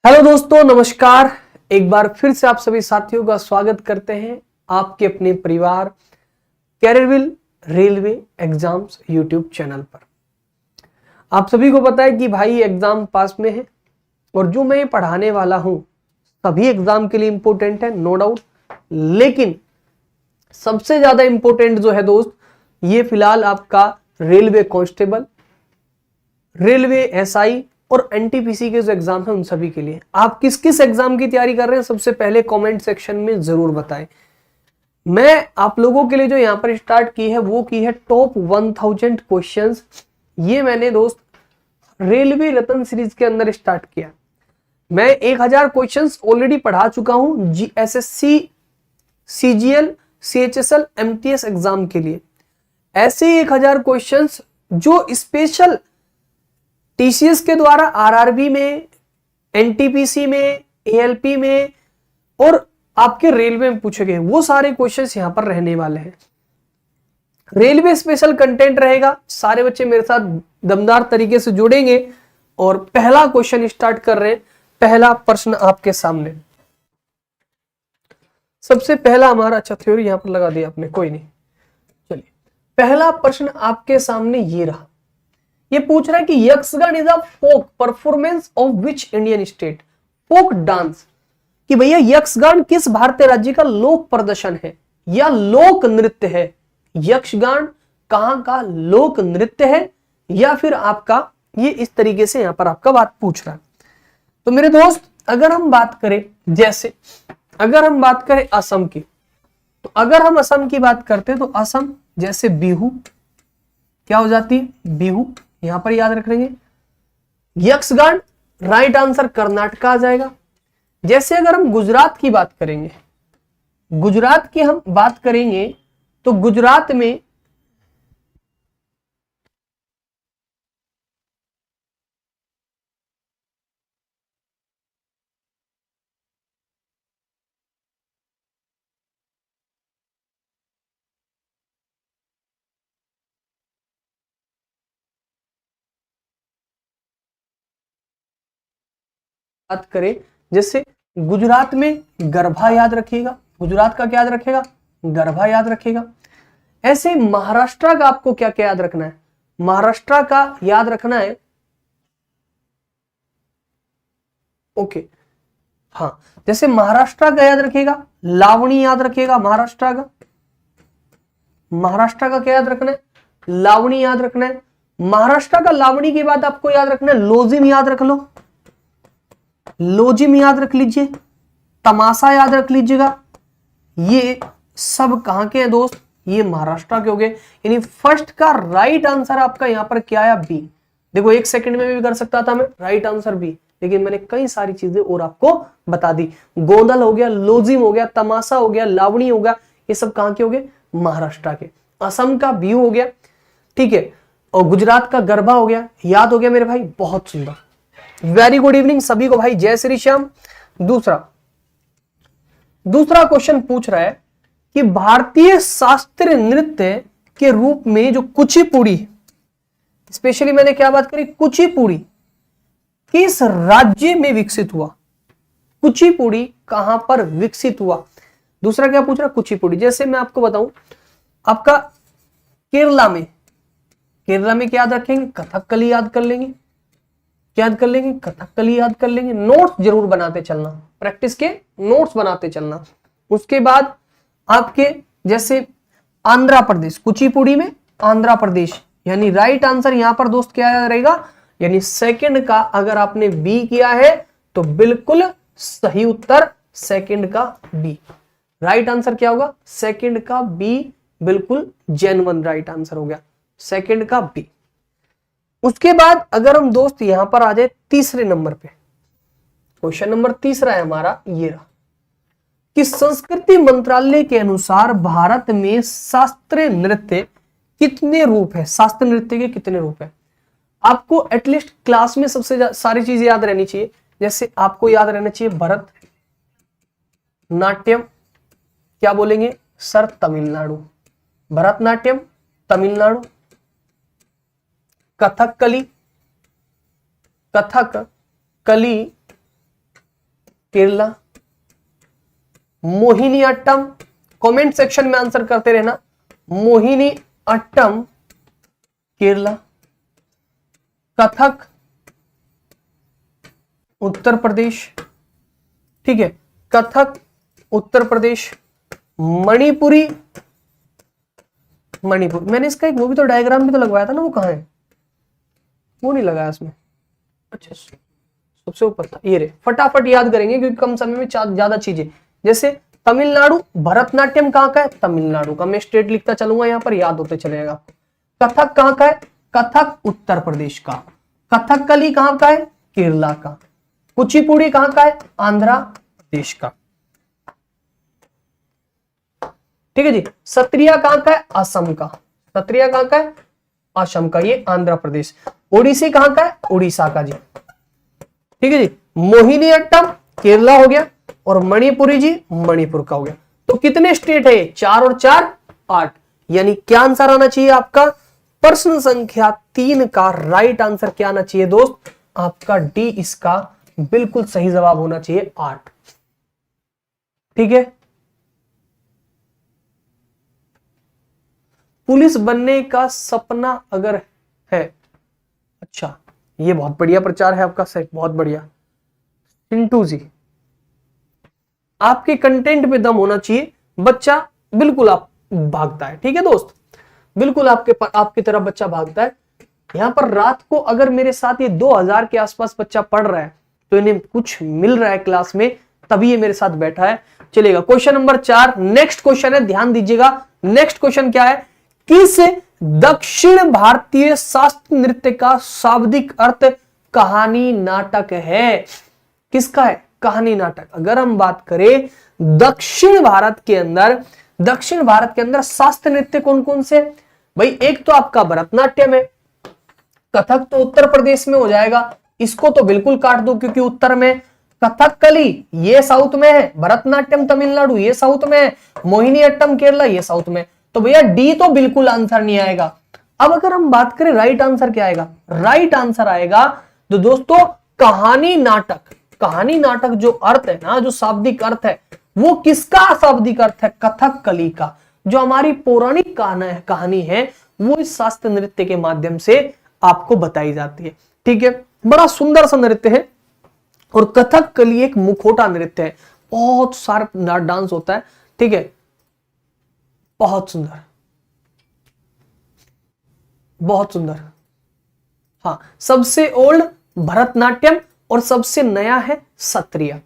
Hello दोस्तों, नमस्कार। एक बार फिर से आप सभी साथियों का स्वागत करते हैं आपके अपने परिवार कैरियरविल रेलवे एग्जाम्स यूट्यूब चैनल पर। आप सभी को पता है कि भाई एग्जाम पास में है और जो मैं पढ़ाने वाला हूं सभी एग्जाम के लिए इंपॉर्टेंट है, नो डाउट। लेकिन सबसे ज्यादा इंपॉर्टेंट जो है दोस्त, ये फिलहाल आपका रेलवे कांस्टेबल, रेलवे एसआई और एनटीपीसी के जो एग्जाम है उन सभी के लिए। आप किस किस एग्जाम की तैयारी कर रहे हैं सबसे पहले कमेंट सेक्शन में जरूर बताएं। मैं आप लोगों के लिए जो यहां पर स्टार्ट की है वो की है टॉप 1000 क्वेश्चंस। ये मैंने दोस्त रेलवे रत्न सीरीज के अंदर स्टार्ट किया। मैं 1000 क्वेश्चंस ऑलरेडी पढ़ा चुका हूं SSC, CGL, CHSL, MTS exam के लिए। ऐसे 1000 क्वेश्चंस जो स्पेशल टीसीएस के द्वारा आरआरबी में, एनटीपीसी में, एएलपी में और आपके रेलवे में पूछे गए वो सारे क्वेश्चंस यहां पर रहने वाले हैं। रेलवे स्पेशल कंटेंट रहेगा। सारे बच्चे मेरे साथ दमदार तरीके से जुड़ेंगे और पहला क्वेश्चन स्टार्ट कर रहे हैं। पहला प्रश्न आपके सामने, सबसे पहला हमारा, अच्छा थ्योरी यहां पर लगा दिया आपने, कोई नहीं, चलिए। पहला प्रश्न आपके सामने ये रहा। ये पूछ रहा है कि Yakshagana is a folk performance of which Indian state. Folk dance, कि भैया यक्षगान किस भारतीय राज्य का लोक प्रदर्शन है या लोक नृत्य है। यक्षगान कहां का लोक नृत्य है या फिर आपका ये इस तरीके से यहां पर आपका बात पूछ रहा है। तो मेरे दोस्त, अगर हम बात करें, जैसे अगर हम बात करें असम की, तो अगर हम असम की बात करते हैं तो असम जैसे बिहू क्या हो जाती है, बिहू, यहां पर याद रख लेंगे। यक्षगान राइट आंसर कर्नाटक आ जाएगा। जैसे अगर हम गुजरात की बात करेंगे, गुजरात की हम बात करेंगे तो गुजरात में बात करें, जैसे गुजरात में गरबा याद रखिएगा। गुजरात का क्या याद रखेगा, गरबा याद रखेगा। ऐसे महाराष्ट्र का आपको क्या क्या याद रखना है, महाराष्ट्र का याद रखना है, ओके, हाँ। जैसे महाराष्ट्र का याद रखिएगा, लावणी याद रखिएगा। महाराष्ट्र का, महाराष्ट्र का क्या याद रखना है, लावणी याद रखना है। महाराष्ट्र का लावणी के बाद आपको याद रखना है लोजिम, याद रख लो, लोजिम याद रख लीजिए, तमाशा याद रख लीजिएगा। ये सब कहां के हैं दोस्त, ये महाराष्ट्र के हो गए। यानी फर्स्ट का राइट आंसर आपका यहां पर क्या आया, बी। देखो एक सेकंड में भी कर सकता था मैं, राइट आंसर बी, लेकिन मैंने कई सारी चीजें और आपको बता दी। गोंदल हो गया, लोजिम हो गया, तमाशा हो गया, लावणी हो गया, ये सब कहां के हो गए, महाराष्ट्र के। असम का बिहू हो गया, ठीक है, और गुजरात का गरबा हो गया, याद हो गया मेरे भाई, बहुत सुंदर। वेरी गुड इवनिंग सभी को भाई, जय श्री श्याम। दूसरा क्वेश्चन पूछ रहा है कि भारतीय शास्त्रीय नृत्य के रूप में जो कुचिपुड़ी, स्पेशली मैंने क्या बात करी, कुचिपुड़ी किस राज्य में विकसित हुआ। कुचिपुड़ी कहां पर विकसित हुआ। दूसरा क्या पूछ रहा है, कुचिपुड़ी। जैसे मैं आपको बताऊं, आपका केरला में, केरला में क्या याद रखेंगे, कथकली याद कर लेंगे, क्या याद कर लेंगे, कथकली याद कर लेंगे। नोट्स जरूर बनाते चलना, प्रैक्टिस के नोट्स बनाते चलना। उसके बाद आपके जैसे आंध्र प्रदेश, कुचिपुड़ी में आंध्र प्रदेश, यानी राइट आंसर यहां पर दोस्त क्या रहेगा, यानी सेकंड का अगर आपने बी किया है तो बिल्कुल सही उत्तर सेकंड का बी। राइट आंसर क्या होगा, सेकंड का बी, बिल्कुल जेन्युइन राइट आंसर हो गया, सेकंड का बी। उसके बाद अगर हम दोस्त यहां पर आ जाए तीसरे नंबर पे, क्वेश्चन नंबर तीसरा है हमारा, ये रहा कि संस्कृति मंत्रालय के अनुसार भारत में शास्त्रीय नृत्य कितने रूप है। शास्त्रीय नृत्य के कितने रूप है। आपको एटलीस्ट क्लास में सबसे सारी चीजें याद रहनी चाहिए। जैसे आपको याद रहना चाहिए भरत नाट्यम, क्या बोलेंगे सर, तमिलनाडु, भरतनाट्यम तमिलनाडु, कथकली, कथक कली केरला। मोहिनी अट्टम, कमेंट सेक्शन में आंसर करते रहना। मोहिनी अट्टम केरला। कथक उत्तर प्रदेश, ठीक है, कथक उत्तर प्रदेश। मणिपुरी, मणिपुर, मैंने इसका एक वो भी तो डायग्राम भी तो लगवाया था ना, वो कहाँ है? वो नहीं लगाया इसमें। अच्छा, सबसे ऊपर था ये रे। फटाफट याद करेंगे क्योंकि कम समय में ज्यादा चीजें। जैसे तमिलनाडु, भरतनाट्यम कहाँ का है? तमिलनाडु का। मैं स्टेट लिखता चलूंगा यहाँ पर, याद होते चलेगा। कथक कहाँ का है? कथक उत्तर प्रदेश का। कथकली कहाँ का है? केरला का। कुचिपुड़ी कहाँ का है? आंध्र प्रदेश का। ठीक है जी। सत्रिया कहाँ का है? असम का। सत्रिया कहाँ का है? असम का, ये आंध्र प्रदेश। ओडिसी कहाँ का है? उड़ीसा का जी। ठीक है जी। मोहिनी अट्टम केरला हो गया, और मणिपुरी जी मणिपुर का हो गया। तो कितने स्टेट है? 4 और 4 8। यानी क्या आंसर आना चाहिए आपका? प्रश्न संख्या 3 का राइट आंसर क्या आना चाहिए दोस्त? आपका डी इसका बिल्कुल सही जवाब होना चाहिए, 8। ठीक है। पुलिस बनने का सपना अगर है, अच्छा, ये बहुत बढ़िया प्रचार है आपका सर, बहुत बढ़िया। चिंटू जी, आपके कंटेंट में दम होना चाहिए। बच्चा बिल्कुल आप भागता है, ठीक है दोस्त, बिल्कुल आपकी तरफ बच्चा भागता है। यहां पर रात को अगर मेरे साथ ये 2000 के आसपास बच्चा पढ़ रहा है तो इन्हें कुछ मिल रहा है क्लास में, तभी ये मेरे साथ बैठा है। चलेगा, क्वेश्चन नंबर 4 नेक्स्ट क्वेश्चन है, ध्यान दीजिएगा। नेक्स्ट क्वेश्चन क्या है? किस दक्षिण भारतीय शास्त्रीय नृत्य का शाब्दिक अर्थ कहानी नाटक है? किसका है? कहानी नाटक। अगर हम बात करें दक्षिण भारत के अंदर शास्त्रीय नृत्य कौन कौन से? भाई एक तो आपका भरतनाट्यम है, कथक तो उत्तर प्रदेश में हो जाएगा, इसको तो बिल्कुल काट दो क्योंकि उत्तर में। कथकली ये साउथ में है, भरतनाट्यम तमिलनाडु ये साउथ में है, मोहिनी अट्टम केरला ये साउथ में। तो भैया डी तो बिल्कुल आंसर नहीं आएगा। अब अगर हम बात करें राइट आंसर क्या आएगा? राइट आंसर आएगा तो दोस्तों कहानी नाटक। कहानी नाटक जो अर्थ है ना, जो शाब्दिक अर्थ है, वो किसका शाब्दिक अर्थ है? कथकली का। जो हमारी पौराणिक कहानी है वो इस शास्त्रीय नृत्य के माध्यम से आपको बताई जाती है। ठीक है, बड़ा सुंदर सा नृत्य है, और कथकली एक मुखौटा नृत्य है, बहुत सारा डांस होता है। ठीक है, बहुत सुंदर, बहुत सुंदर। हाँ, सबसे ओल्ड भरतनाट्यम और सबसे नया है सत्रिया।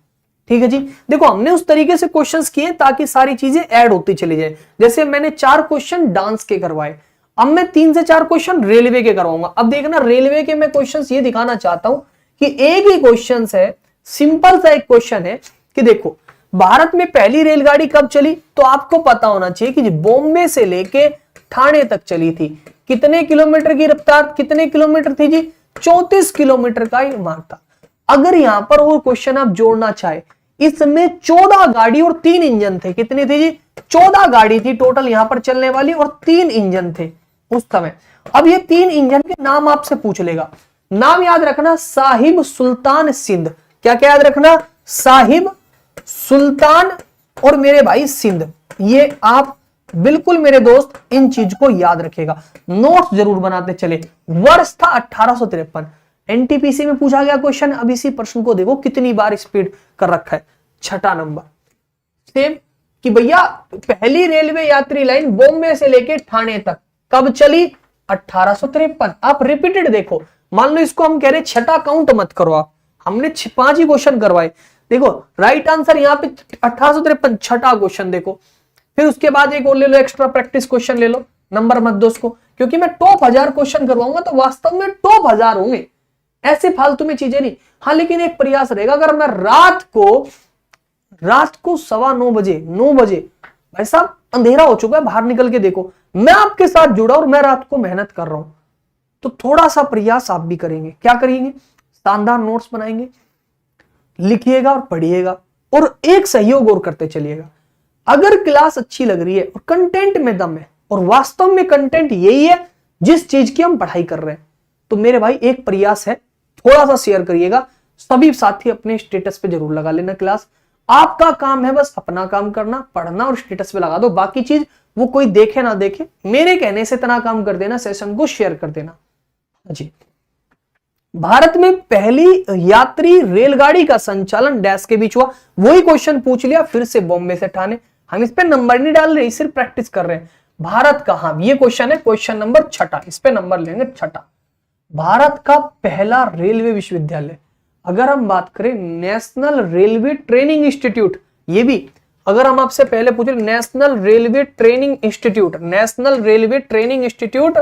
ठीक है जी। देखो हमने उस तरीके से क्वेश्चंस किए ताकि सारी चीजें ऐड होती चली जाए। जैसे मैंने 4 क्वेश्चन डांस के करवाए, अब मैं 3 से 4 क्वेश्चन रेलवे के करवाऊंगा। अब देखना, रेलवे के मैं क्वेश्चंस ये दिखाना चाहता हूं कि एक ही क्वेश्चन है, सिंपल सा एक क्वेश्चन है कि देखो भारत में पहली रेलगाड़ी कब चली? तो आपको पता होना चाहिए कि बॉम्बे से लेके ठाणे तक चली थी। कितने किलोमीटर की रफ्तार, कितने किलोमीटर थी जी? 34 किलोमीटर का ये मार्ग था। अगर यहां पर और क्वेश्चन आप जोड़ना चाहे, इसमें 14 गाड़ी और 3 इंजन थे। कितनी थी जी? 14 गाड़ी थी टोटल यहां पर चलने वाली, और 3 इंजन थे उस समय। अब ये 3 इंजन के नाम आपसे पूछ लेगा। नाम याद रखना, साहिब, सुल्तान, सिंध। क्या क्या याद रखना? साहिब, सुल्तान और मेरे भाई सिंध। ये आप बिल्कुल मेरे दोस्त इन चीज को याद रखेगा, नोट्स जरूर बनाते चले। वर्ष था 1853। एनटीपीसी में पूछा गया क्वेश्चन। अब इसी प्रश्न को देखो कितनी बार स्पीड कर रखा है। 6ठा नंबर सेम कि भैया पहली रेलवे यात्री लाइन बॉम्बे से लेके ठाणे तक कब चली? 1853। आप रिपीटेड देखो, मान लो इसको हम कह रहे 6ठा काउंट मत करो आप, हमने 5 ही क्वेश्चन करवाए। देखो राइट आंसर यहाँ पे 1853, 6ठा क्वेश्चन देखो। फिर उसके बाद एक और ले लो, एक्स्ट्रा प्रैक्टिस क्वेश्चन ले लो, नंबर मत दो उसको, क्योंकि मैं टॉप 1000 क्वेश्चन करवाऊंगा तो वास्तव में टॉप 1000 होंगे, ऐसे फालतू में चीजें नहीं। हाँ, लेकिन एक प्रयास रहेगा, अगर मैं रात को 9:15 बजे, 9 बजे, भाई साहब अंधेरा हो चुका है, बाहर निकल के देखो, मैं आपके साथ जुड़ा और मैं रात को मेहनत कर रहा हूं, तो थोड़ा सा प्रयास आप भी करेंगे। क्या करेंगे? शानदार नोट्स बनाएंगे, लिखिएगा और पढ़िएगा, और एक सहयोग और करते चलिएगा। अगर क्लास अच्छी लग रही है और कंटेंट में दम है, और वास्तव में कंटेंट यही है जिस चीज की हम पढ़ाई कर रहे हैं, तो मेरे भाई एक प्रयास है, थोड़ा सा शेयर करिएगा, सभी साथी अपने स्टेटस पे जरूर लगा लेना क्लास। आपका काम है बस अपना काम करना, पढ़ना और स्टेटस पे लगा दो, बाकी चीज वो कोई देखे ना देखे, मेरे कहने से इतना काम कर देना, सेशन को शेयर कर देना जी। भारत में पहली यात्री रेलगाड़ी का संचालन डैश के बीच हुआ, वही क्वेश्चन पूछ लिया फिर से, बॉम्बे से ठाणे। हम इस पे नंबर नहीं डाल रहे, सिर्फ प्रैक्टिस कर रहे हैं। भारत का, हाँ ये क्वेश्चन है, क्वेश्चन नंबर 6, इस पे नंबर लेंगे 6। भारत का पहला रेलवे विश्वविद्यालय, अगर हम बात करें नेशनल रेलवे ट्रेनिंग इंस्टीट्यूट, ये भी अगर हम आपसे पहले पूछे national railway training institute, national railway training institute,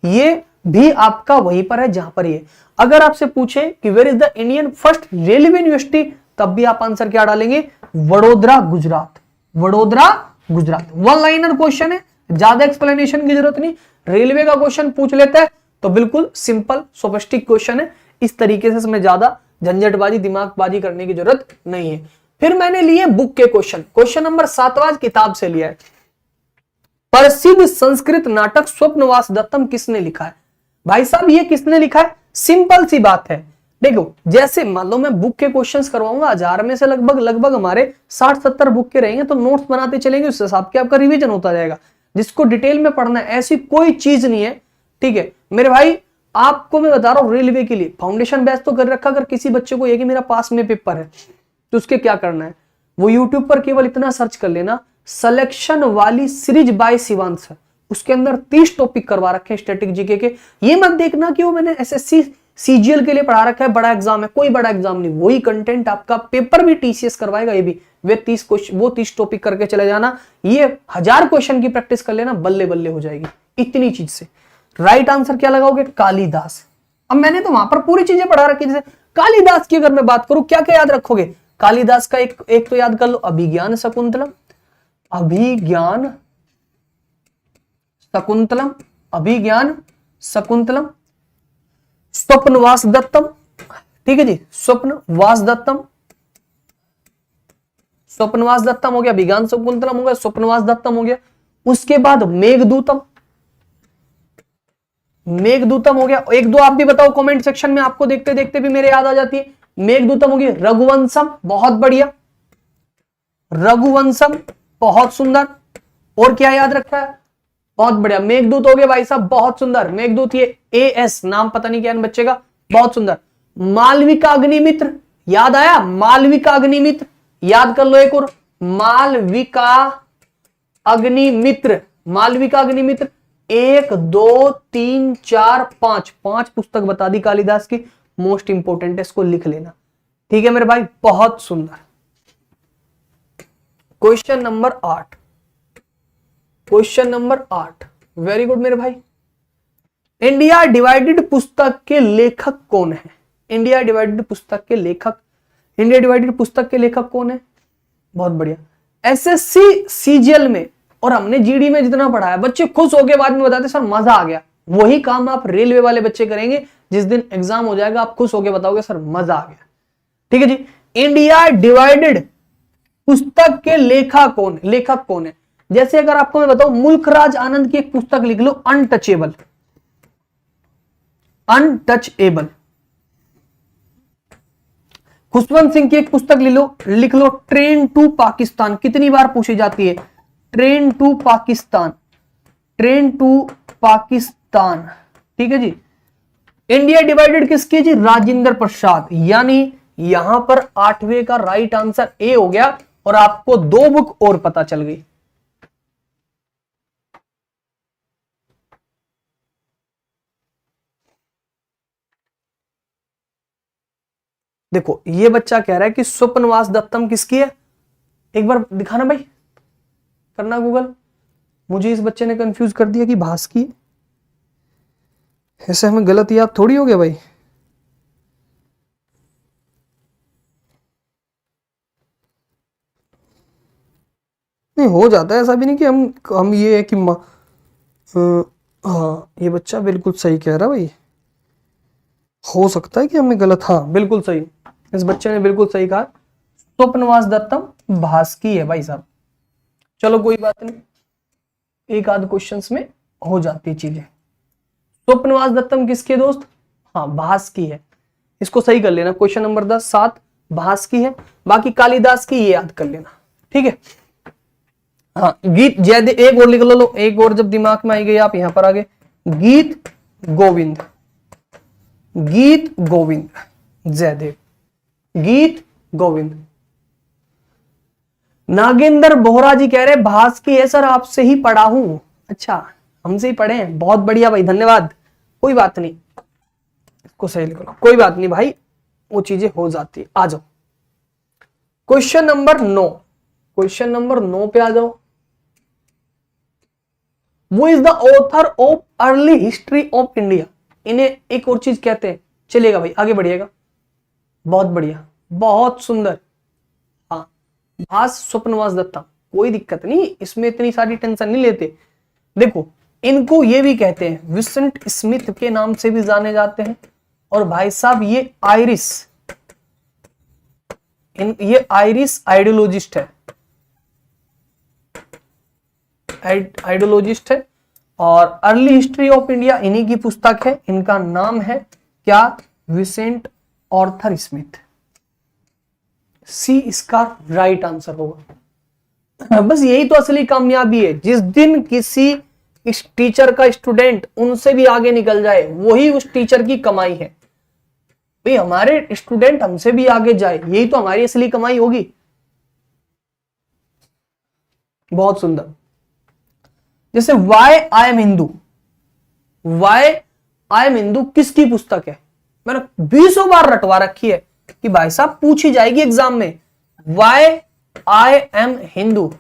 ये भी आपका वहीं पर है जहां पर ये। अगर आपसे पूछे कि where is the Indian first railway university, तब भी आप आंसर क्या डालेंगे, Vadodara Gujarat, Vadodara Gujarat. One liner question है, ज्यादा एक्सप्लेनेशन की जरूरत नहीं, रेलवे का क्वेश्चन पूछ लेता है तो बिल्कुल सिंपल सोफिस्टिक क्वेश्चन है, इस तरीके से इसमें ज्यादा झंझटबाजी दिमागबाजी करने की जरूरत नहीं है। फिर मैंने लिए बुक के क्वेश्चन, क्वेश्चन नंबर 7 किताब से लिया है। प्रसिद्ध संस्कृत नाटक स्वप्नवास दत्तम किसने लिखा है? भाई साहब ये किसने लिखा है, सिंपल सी बात है। देखो जैसे मान लो मैं बुक के क्वेश्चंस करवाऊंगा, 1000 में से लगभग हमारे 60-70 बुक के रहेंगे, तो नोट्स बनाते चलेंगे, उस हिसाब के आपका रिवीजन होता जाएगा। जिसको डिटेल में पढ़ना है ऐसी कोई चीज नहीं है, ठीक है मेरे भाई। आपको मैं बता रहा हूं रेलवे के लिए फाउंडेशन बैच तो कर रखा, अगर किसी बच्चे को ये कि मेरा पास में पेपर है तो उसके क्या करना है, वो यूट्यूब पर केवल इतना सर्च कर लेना, सिलेक्शन वाली सीरीज बाय शिवांश, उसके अंदर 30 टॉपिक करवा रखे हैं स्टैटिक जीके के। ये मत देखना कि वो मैंने एसएससी सीजीएल के लिए पढ़ा रखा है, बड़ा एग्जाम है, कोई बड़ा एग्जाम नहीं, वही कंटेंट आपका पेपर भी टीसीएस करवाएगा, ये भी वे 30 क्वेश्चन, वो 30 टॉपिक करके चले जाना, ये 1000 क्वेश्चन की प्रैक्टिस कर लेना, बल्ले बल्ले हो जाएगी इतनी चीज से। राइट आंसर क्या लगाओगे, कालिदास। अब मैंने तो वहां पर पूरी चीजें पढ़ा रखी, जैसे कालिदास की अगर मैं बात करूं, क्या क्या याद रखोगे कालिदास का, एक तो याद कर लो, अभिज्ञान शकुंतलम, अभिज्ञान शकुंतलम, अभिज्ञान शकुंतलम, स्वप्नवास दत्तम, ठीक है जी, स्वप्नवास दत्तम, स्वप्नवास दत्तम हो गया, अभिज्ञान शकुंतलम हो गया, स्वप्नवास दत्तम हो गया। उसके बाद मेघदूतम, मेघदूतम हो गया। एक दो आप भी बताओ कमेंट सेक्शन में, आपको देखते देखते भी मेरे याद आ जाती है। मेघदूतम हो गया, रघुवंशम, बहुत बढ़िया, रघुवंशम बहुत सुंदर। और क्या याद रखा है, बहुत बढ़िया, मेघदूत हो गया भाई साहब, बहुत सुंदर, मेघदूत, ये एएस नाम पता नहीं क्या इन बच्चे का, बहुत सुंदर। मालविका अग्निमित्र, याद आया, मालविका अग्निमित्र, याद कर लो एक और, मालविका अग्निमित्र, मालविका अग्निमित्र। 1 2 3 4 5 5 पुस्तक बता दी कालिदास की, मोस्ट इंपोर्टेंट है, इसको लिख लेना, ठीक है मेरे भाई, बहुत सुंदर। Question number 8, question number 8, very good मेरे भाई। इंडिया डिवाइडेड पुस्तक के लेखक कौन है? इंडिया डिवाइडेड पुस्तक के लेखक, इंडिया डिवाइडेड पुस्तक के लेखक कौन है? बहुत बढ़िया। एसएससी सीजीएल में और हमने जीडी में जितना पढ़ा है, बच्चे खुश होकर बाद में बताते सर मजा आ गया। वही काम आप रेलवे वाले बच्चे करेंगे, जिस दिन एग्जाम हो जाएगा आप खुश होकर बताओगे सर मजा आ गया, ठीक है जी। इंडिया डिवाइडेड पुस्तक के लेखक कौन है? जैसे अगर आपको मैं बताऊं, मुल्खराज आनंद की एक पुस्तक लिख लो, अनटचेबल, अनटचेबल। खुशवंत सिंह की एक पुस्तक लिख लो, ट्रेन टू पाकिस्तान, कितनी बार पूछी जाती है, train to Pakistan, train to Pakistan, ठीक है जी। इंडिया डिवाइडेड किसकी जी, राजेंद्र प्रसाद, यानी यहां पर 8वें का राइट आंसर ए हो गया, और आपको 2 बुक और पता चल गई। देखो ये बच्चा कह रहा है कि स्वप्नवास दत्तम किसकी है, एक बार दिखाना भाई, करना गूगल। मुझे इस बच्चे ने कंफ्यूज कर दिया कि भास की, ऐसे हमें गलत याद थोड़ी हो गया भाई। नहीं हो जाता है, ऐसा भी नहीं कि हम ये है कि हाँ ये बच्चा बिल्कुल सही कह रहा भाई, हो सकता है कि हमें गलत, हाँ बिल्कुल सही, इस बच्चे ने बिल्कुल सही कहा, स्वप्नवास दत्तम भास की है भाई साहब। चलो कोई बात नहीं, एक आध क्वेश्चंस में हो जाती चीजें। स्वप्नवास दत्तम किसके दोस्त, हाँ भास की है। इसको सही कर लेना। क्वेश्चन नंबर 10 7 भास की है, बाकी कालिदास की ये याद कर लेना, ठीक है। हाँ, गीत जयदेव, एक और लिख लो, एक और जब दिमाग में आई गई आप यहां पर आगे, गीत गोविंद, गीत गोविंद जयदेव, गीत गोविंद। नागेंद्र बोहरा जी कह रहे भास की है सर, आपसे ही पढ़ा हूं। अच्छा, हमसे ही पढ़े हैं, बहुत बढ़िया भाई, धन्यवाद। कोई बात नहीं, इसको सही लिख लो, कोई बात नहीं भाई, वो चीजें हो जाती है। आ जाओ क्वेश्चन नंबर 9, क्वेश्चन नंबर 9 पे आ जाओ। वो is the author of early history of India. इन्हें एक और चीज कहते हैं, चलिएगा भाई आगे बढ़िएगा, बहुत बढ़िया, बहुत सुंदर। हाँ, भास स्वप्नवास दत्ता, कोई दिक्कत नहीं, इसमें इतनी सारी टेंशन नहीं लेते। देखो, इनको ये भी कहते हैं, विंसेंट स्मिथ के नाम से भी जाने जाते हैं। और भाई साहब ये आयरिश आइडियोलॉजिस्ट है, आइडियोलॉजिस्ट है। और अर्ली हिस्ट्री ऑफ इंडिया इन्हीं की पुस्तक है। इनका नाम है क्या? Vincent Arthur Smith. सी इसका राइट आंसर होगा। बस यही तो असली कामयाबी है, जिस दिन किसी इस टीचर का स्टूडेंट उनसे भी आगे निकल जाए, वही उस टीचर की कमाई है। भाई हमारे स्टूडेंट हमसे भी आगे जाए, यही तो हमारी असली कमाई होगी। बहुत सुंदर। जैसे why I am Hindu, why I am Hindu किसकी पुस्तक है? मैंने 20 बार रटवा रखी है कि भाई साहब पूछी जाएगी एग्जाम में। Why I am Hindu,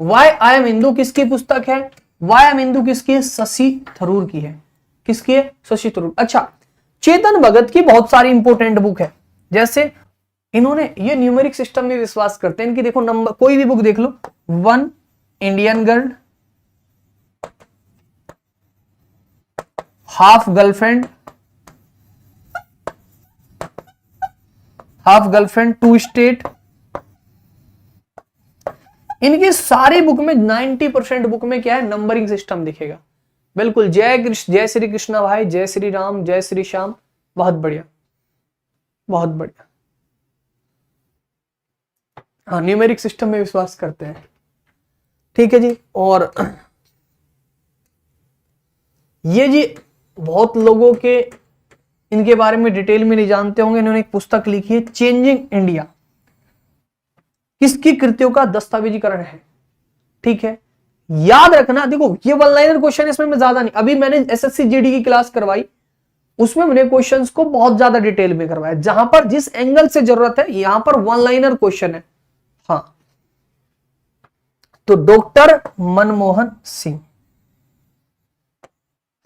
why I am Hindu किसकी पुस्तक है? वाई आई एम हिंदू किसकी है? शशि थरूर की है। किसकी है? शशि थरूर। अच्छा, चेतन भगत की बहुत सारी इंपोर्टेंट बुक है। जैसे इन्होंने ये न्यूमेरिक सिस्टम में विश्वास करते हैं, इनकी देखो नंबर, कोई भी बुक देख लो, 1 Indian girl, half girlfriend, half girlfriend, 2 state. इनकी सारी बुक में 90% बुक में क्या है? नंबरिंग सिस्टम दिखेगा। बिल्कुल, जय कृष्ण, जय श्री कृष्णा भाई, जय श्री राम, जय श्री श्याम, बहुत बढ़िया, बहुत बढ़िया। हाँ, न्यूमेरिक सिस्टम में विश्वास करते हैं, ठीक है जी। और ये जी बहुत लोगों के इनके बारे में डिटेल में नहीं जानते होंगे। इन्होंने एक पुस्तक लिखी है, चेंजिंग इंडिया। किसकी कृतियों का दस्तावेजीकरण है, ठीक है। याद रखना, देखो ये वन लाइनर क्वेश्चन, इसमें मैं ज्यादा नहीं, अभी मैंने एसएससी जीडी की क्लास करवाई, उसमें मैंने क्वेश्चंस को बहुत ज्यादा डिटेल में करवाया। जहां पर जिस एंगल से जरूरत है, यहां पर वन लाइनर क्वेश्चन है। हाँ, तो डॉक्टर मनमोहन सिंह।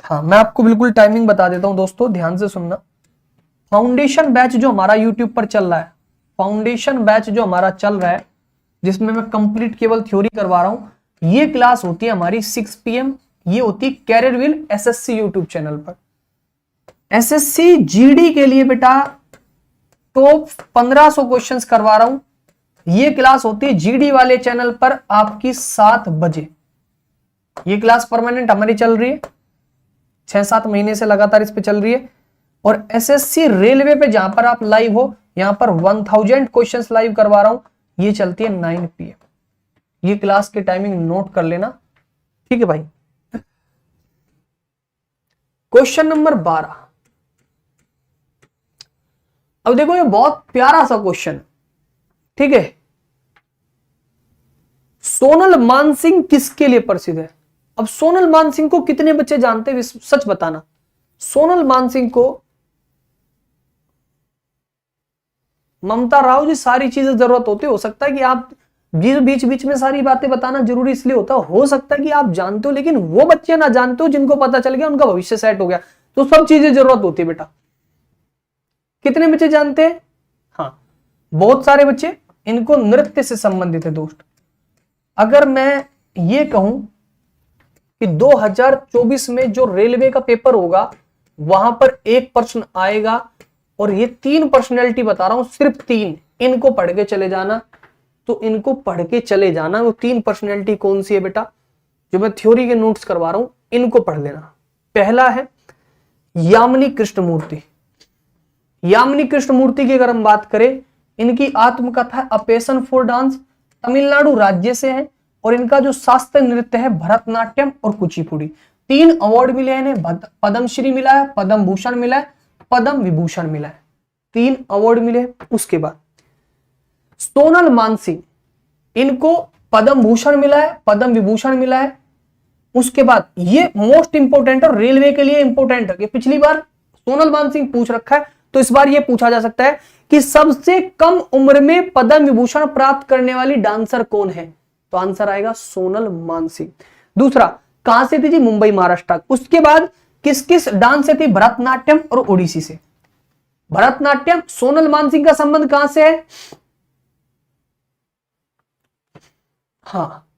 हाँ, मैं आपको बिल्कुल टाइमिंग बता देता हूं दोस्तों, ध्यान से सुनना। फाउंडेशन बैच जो हमारा यूट्यूब पर चल रहा है, फाउंडेशन बैच जो हमारा चल रहा है, जिसमें मैं कंप्लीट केवल थ्योरी करवा रहा हूं, ये क्लास होती है हमारी 6 PM। ये होती है कैरियरविल एसएससी यूट्यूब चैनल पर। एसएससी जीडी के लिए बेटा टॉप 1500 क्वेश्चंस करवा रहा हूं। ये क्लास होती है जीडी वाले चैनल पर आपकी 7 बजे। ये क्लास परमानेंट हमारी चल रही है, 6-7 महीने से लगातार इस पे चल रही है। और एसएससी रेलवे पे जहां पर आप लाइव हो, यहां पर 1000 क्वेश्चंस लाइव करवा रहा हूं, ये चलती है 9 PM। ये क्लास की टाइमिंग नोट कर लेना, ठीक है भाई। Question number 12। अब देखो, ये बहुत प्यारा सा क्वेश्चन, ठीक है। सोनल मानसिंह किसके लिए प्रसिद्ध है? अब सोनल मानसिंह को कितने बच्चे जानते हैं, सच बताना। सोनल मानसिंह को ममता राव जी सारी चीजें जरूरत होती हो सकता है कि आप बीच बीच में सारी बातें बताना जरूरी इसलिए होता हो सकता है कि आप जानते हो, लेकिन वो बच्चे ना जानते हो जिनको पता चल गया उनका भविष्य सेट हो गया, तो सब चीजें जरूरत होती है बेटा। कितने बच्चे जानते हैं? हाँ, बहुत सारे बच्चे। इनको नृत्य से संबंधित है दोस्त। अगर मैं ये कहूं कि 2024 में जो रेलवे का पेपर होगा, वहां पर एक प्रश्न आएगा, और ये 3 पर्सनैलिटी बता रहा हूं, सिर्फ 3, इनको पढ़ के चले जाना। तो इनको पढ़ के चले जाना। वो 3 पर्सनैलिटी कौन सी है बेटा, जो मैं थ्योरी के नोट्स करवा रहा हूं, इनको पढ़ लेना। पहला है यामिनी कृष्णमूर्ति, यामिनी कृष्णमूर्ति की अगर हम बात करें, इनकी आत्मकथा है a passion for dance, Tamil Nadu राज्य से है और इनका जो शास्त्रीय नृत्य है भरतनाट्यम और कुचिपुड़ी। 3 अवार्ड मिले हैं इन्हें, पद्मश्री मिला है, पद्म भूषण मिला है, पद्म विभूषण मिला है, 3 अवार्ड मिले। उसके बाद सोनल मानसिंह, इनको पद्म भूषण मिला है, पद्म विभूषण मिला है। उसके बाद ये मोस्ट इंपोर्टेंट और रेलवे के लिए इंपोर्टेंट है कि पिछली बार सोनल मानसिंह पूछ रखा है, तो इस बार ये पूछा जा सकता है कि सबसे कम उम्र में पद्म विभूषण प्राप्त करने वाली डांसर कौन है, तो आंसर आएगा सोनल मानसिंह। दूसरा, कहां से थी जी, मुंबई महाराष्ट्र। उसके बाद किस किस डांस से थी, भरतनाट्यम और ओडिसी से। भरतनाट्यम, सोनल मानसिंह का संबंध कहां से है, हाँ,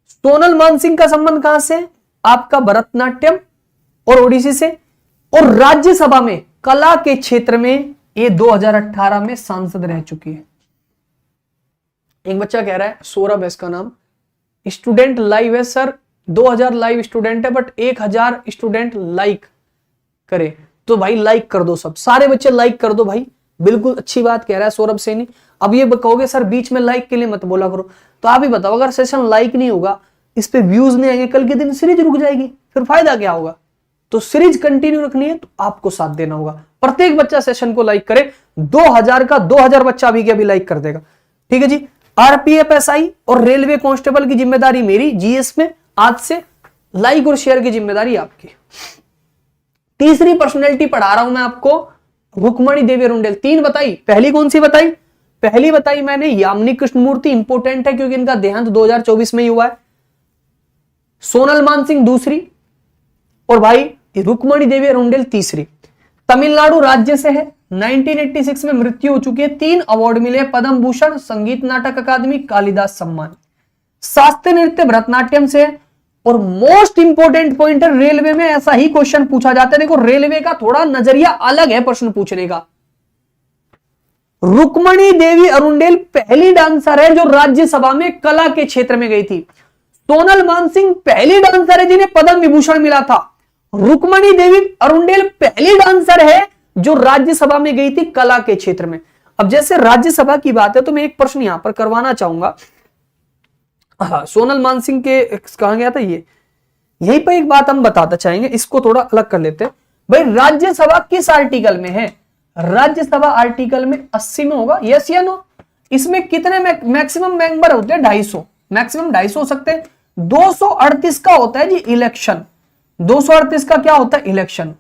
सोनल मानसिंह का संबंध कहां से, आपका भरतनाट्यम और ओडिसी से। और राज्यसभा में कला के क्षेत्र में ये 2018 में सांसद रह चुकी है। एक बच्चा कह रहा है, सौरभ है इसका नाम, स्टूडेंट लाइव है सर, 2000 लाइव स्टूडेंट है बट 1000 स्टूडेंट लाइक करे, तो भाई लाइक कर दो, सब सारे बच्चे लाइक कर दो भाई, बिल्कुल अच्छी बात कह रहा है सौरभ सैनी। अब ये कहोगे सर बीच में लाइक के लिए मत बोला करो, तो आप ही बताओ, अगर सेशन लाइक नहीं होगा, इस पे व्यूज नहीं आएंगे, कल के दिन सीरीज रुक जाएगी, फिर फायदा क्या होगा। तो सीरीज कंटिन्यू रखनी है तो आपको साथ देना होगा, प्रत्येक बच्चा सेशन को लाइक करे, 2000 का 2000 बच्चा अभी के अभी लाइक कर देगा, ठीक है जी। आरपीएफ एसआई और रेलवे कांस्टेबल की जिम्मेदारी मेरी, जीएस में आज से लाइक और शेयर की जिम्मेदारी आपकी। तीसरी पर्सनैलिटी पढ़ा रहा हूं मैं आपको, रुक्मणी देवी अरुंडेल। 3 बताई, पहली कौन सी बताई, पहली बताई मैंने यामिनी कृष्णमूर्ति, इंपोर्टेंट है क्योंकि इनका देहांत 2024 में ही हुआ है। सोनल मानसिंह दूसरी, और भाई रुक्मणी देवी अरुंडेल तीसरी। तमिलनाडु राज्य से है, 1986 में मृत्यु हो चुकी है, 3 अवार्ड मिले, पद्म भूषण, संगीत नाटक अकादमी, कालिदास सम्मान। शास्त्रीय नृत्य भरतनाट्यम से है। और मोस्ट इंपोर्टेंट पॉइंट है, रेलवे में ऐसा ही क्वेश्चन पूछा जाता है, देखो रेलवे का थोड़ा नजरिया अलग है प्रश्न पूछने का। रुक्मणी देवी अरुंडेल पहली डांसर है जो राज्यसभा में कला के क्षेत्र में गई थी। सोनल मानसिंह पहली डांसर है जिन्हें पद्म विभूषण मिला था। रुक्मणी देवी अरुंडेल पहली डांसर है जो राज्यसभा में गई थी कला के क्षेत्र में। अब जैसे राज्यसभा की बात है तो मैं एक प्रश्न यहां पर करवाना चाहूंगा। हाँ, सोनल मानसिंह के कहा गया था, ये यहीं पर एक बात हम बताना चाहेंगे, इसको थोड़ा अलग कर लेते हैं। भाई राज्यसभा किस आर्टिकल में है, राज्यसभा आर्टिकल में 80 में होगा, यस या नो। इसमें कितने मैक्सिमम मेंबर होते हैं, 250, मैक्सिमम 250 हो सकते हैं। 238 का होता है जी इलेक्शन, 238 का क्या होता है इलेक्शन।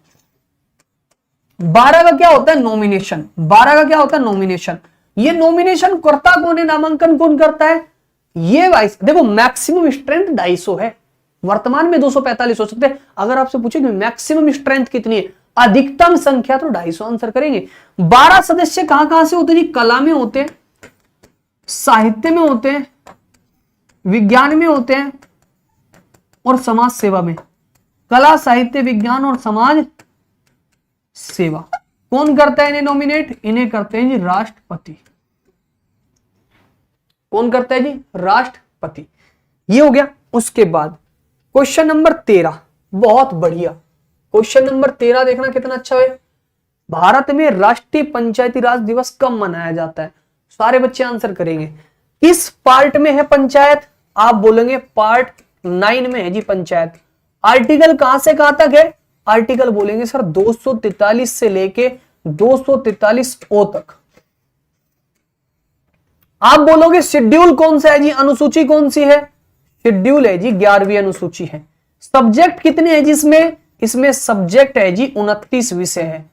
12 का क्या होता है नॉमिनेशन, 12 का क्या होता है नॉमिनेशन। ये नॉमिनेशन करता कौन है, नामांकन कौन करता है, ये वाइस। देखो मैक्सिमम स्ट्रेंथ 250 है, वर्तमान में 245 हो सकते हैं। अगर आपसे पूछे कि मैक्सिमम स्ट्रेंथ कितनी है, अधिकतम संख्या, तो 250 आंसर करेंगे। 12 सदस्य कहां से होते हैं जी, कला में होते हैं, साहित्य में होते हैं, विज्ञान में होते हैं और समाज सेवा में। कला, साहित्य, विज्ञान और समाज सेवा। कौन करता है इन्हें नॉमिनेट, इन्हें करते हैं जी राष्ट्रपति। कौन करता है जी, राष्ट्रपति। ये हो गया। उसके बाद क्वेश्चन नंबर 13, बहुत बढ़िया क्वेश्चन नंबर 13, देखना कितना अच्छा है। भारत में राष्ट्रीय पंचायती राज दिवस कब मनाया जाता है, सारे बच्चे आंसर करेंगे। किस पार्ट में है पंचायत, आप बोलेंगे पार्ट 9 में है जी पंचायत। आर्टिकल कहां से कहां तक है, आर्टिकल बोलेंगे सर 243 से लेके 243 ओ तक। आप बोलोगे शेड्यूल कौन सा है जी, अनुसूची कौन सी है, शेड्यूल है जी 11वीं अनुसूची है। सब्जेक्ट कितने हैं जिसमें, इसमें सब्जेक्ट है जी 29 विषय है।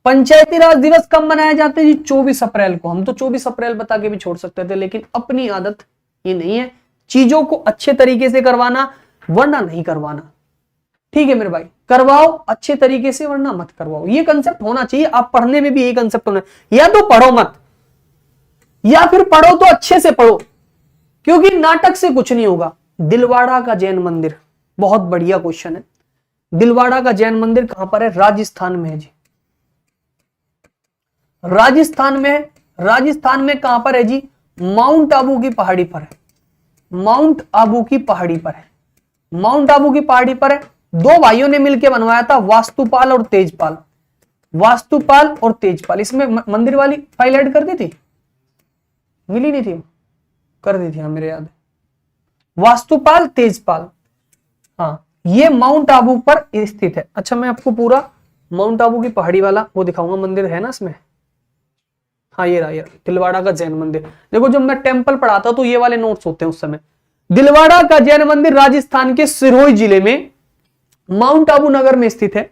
पंचायती राज दिवस कब मनाया जाता है जी, 24 अप्रैल को। हम तो 24 अप्रैल बता के भी छोड़ सकते थे, लेकिन अपनी आदत ये नहीं है, चीजों को अच्छे तरीके से करवाना वरना नहीं करवाना। ठीक है मेरे भाई, करवाओ अच्छे तरीके से वरना मत करवाओ, ये कंसेप्ट होना चाहिए। आप पढ़ने में भी यही कंसेप्ट होना, या तो पढ़ो मत, या फिर पढ़ो तो अच्छे से पढ़ो, क्योंकि नाटक से कुछ नहीं होगा। दिलवाड़ा का जैन मंदिर, बहुत बढ़िया क्वेश्चन है। दिलवाड़ा का जैन मंदिर कहां पर है, राजस्थान में है जी, राजस्थान में है। राजस्थान में कहां पर है जी, माउंट आबू की पहाड़ी पर है, माउंट आबू की पहाड़ी पर है, माउंट आबू की पहाड़ी पर है। 2 भाइयों ने मिलकर बनवाया था, वास्तुपाल और तेजपाल। वास्तुपाल और तेजपाल, इसमें मंदिर वाली फाइल ऐड कर दी थी, मिली नहीं थी, कर दी थी, हाँ मेरे याद है, वास्तुपाल तेजपाल। हाँ, ये माउंट आबू पर स्थित है। अच्छा, मैं आपको पूरा माउंट आबू की पहाड़ी वाला वो दिखाऊंगा, मंदिर है ना इसमें। हाँ ये रहा दिलवाड़ा का जैन मंदिर। देखो जब मैं टेम्पल पढ़ाता तो ये वाले नोट्स होते हैं उस समय। दिलवाड़ा का जैन मंदिर राजस्थान के सिरोही जिले में माउंट आबू नगर में स्थित है।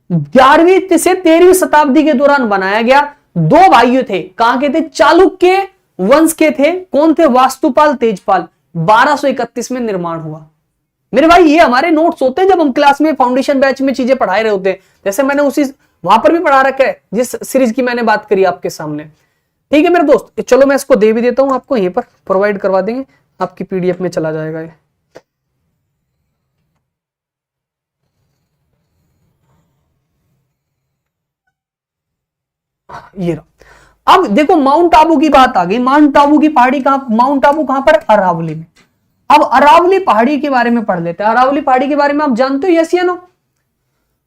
11वीं से 13वीं शताब्दी के दौरान बनाया गया। दो भाइयों थे, कहां के थे? चालुक्य वंश के थे। कौन थे? वास्तुपाल तेजपाल। 1231 में निर्माण हुआ। मेरे भाई ये हमारे नोट्स होते हैं जब हम क्लास में फाउंडेशन बैच में चीजें पढ़ाए रहे होते हैं, जैसे मैंने उसी वहां पर भी पढ़ा रखा है जिस सीरीज की मैंने बात करी आपके सामने। ठीक है मेरे दोस्त, चलो मैं इसको दे भी देता हूं आपको, यहीं पर प्रोवाइड करवा देंगे, आपकी पीडीएफ में चला जाएगा ये रहा। अब देखो माउंट आबू की बात आ गई। माउंट आबू की पहाड़ी कहां? माउंट आबू कहां पर? अरावली में। अब अरावली पहाड़ी के बारे में पढ़ लेते हैं। अरावली पहाड़ी के बारे में आप जानते हो, यस या नो?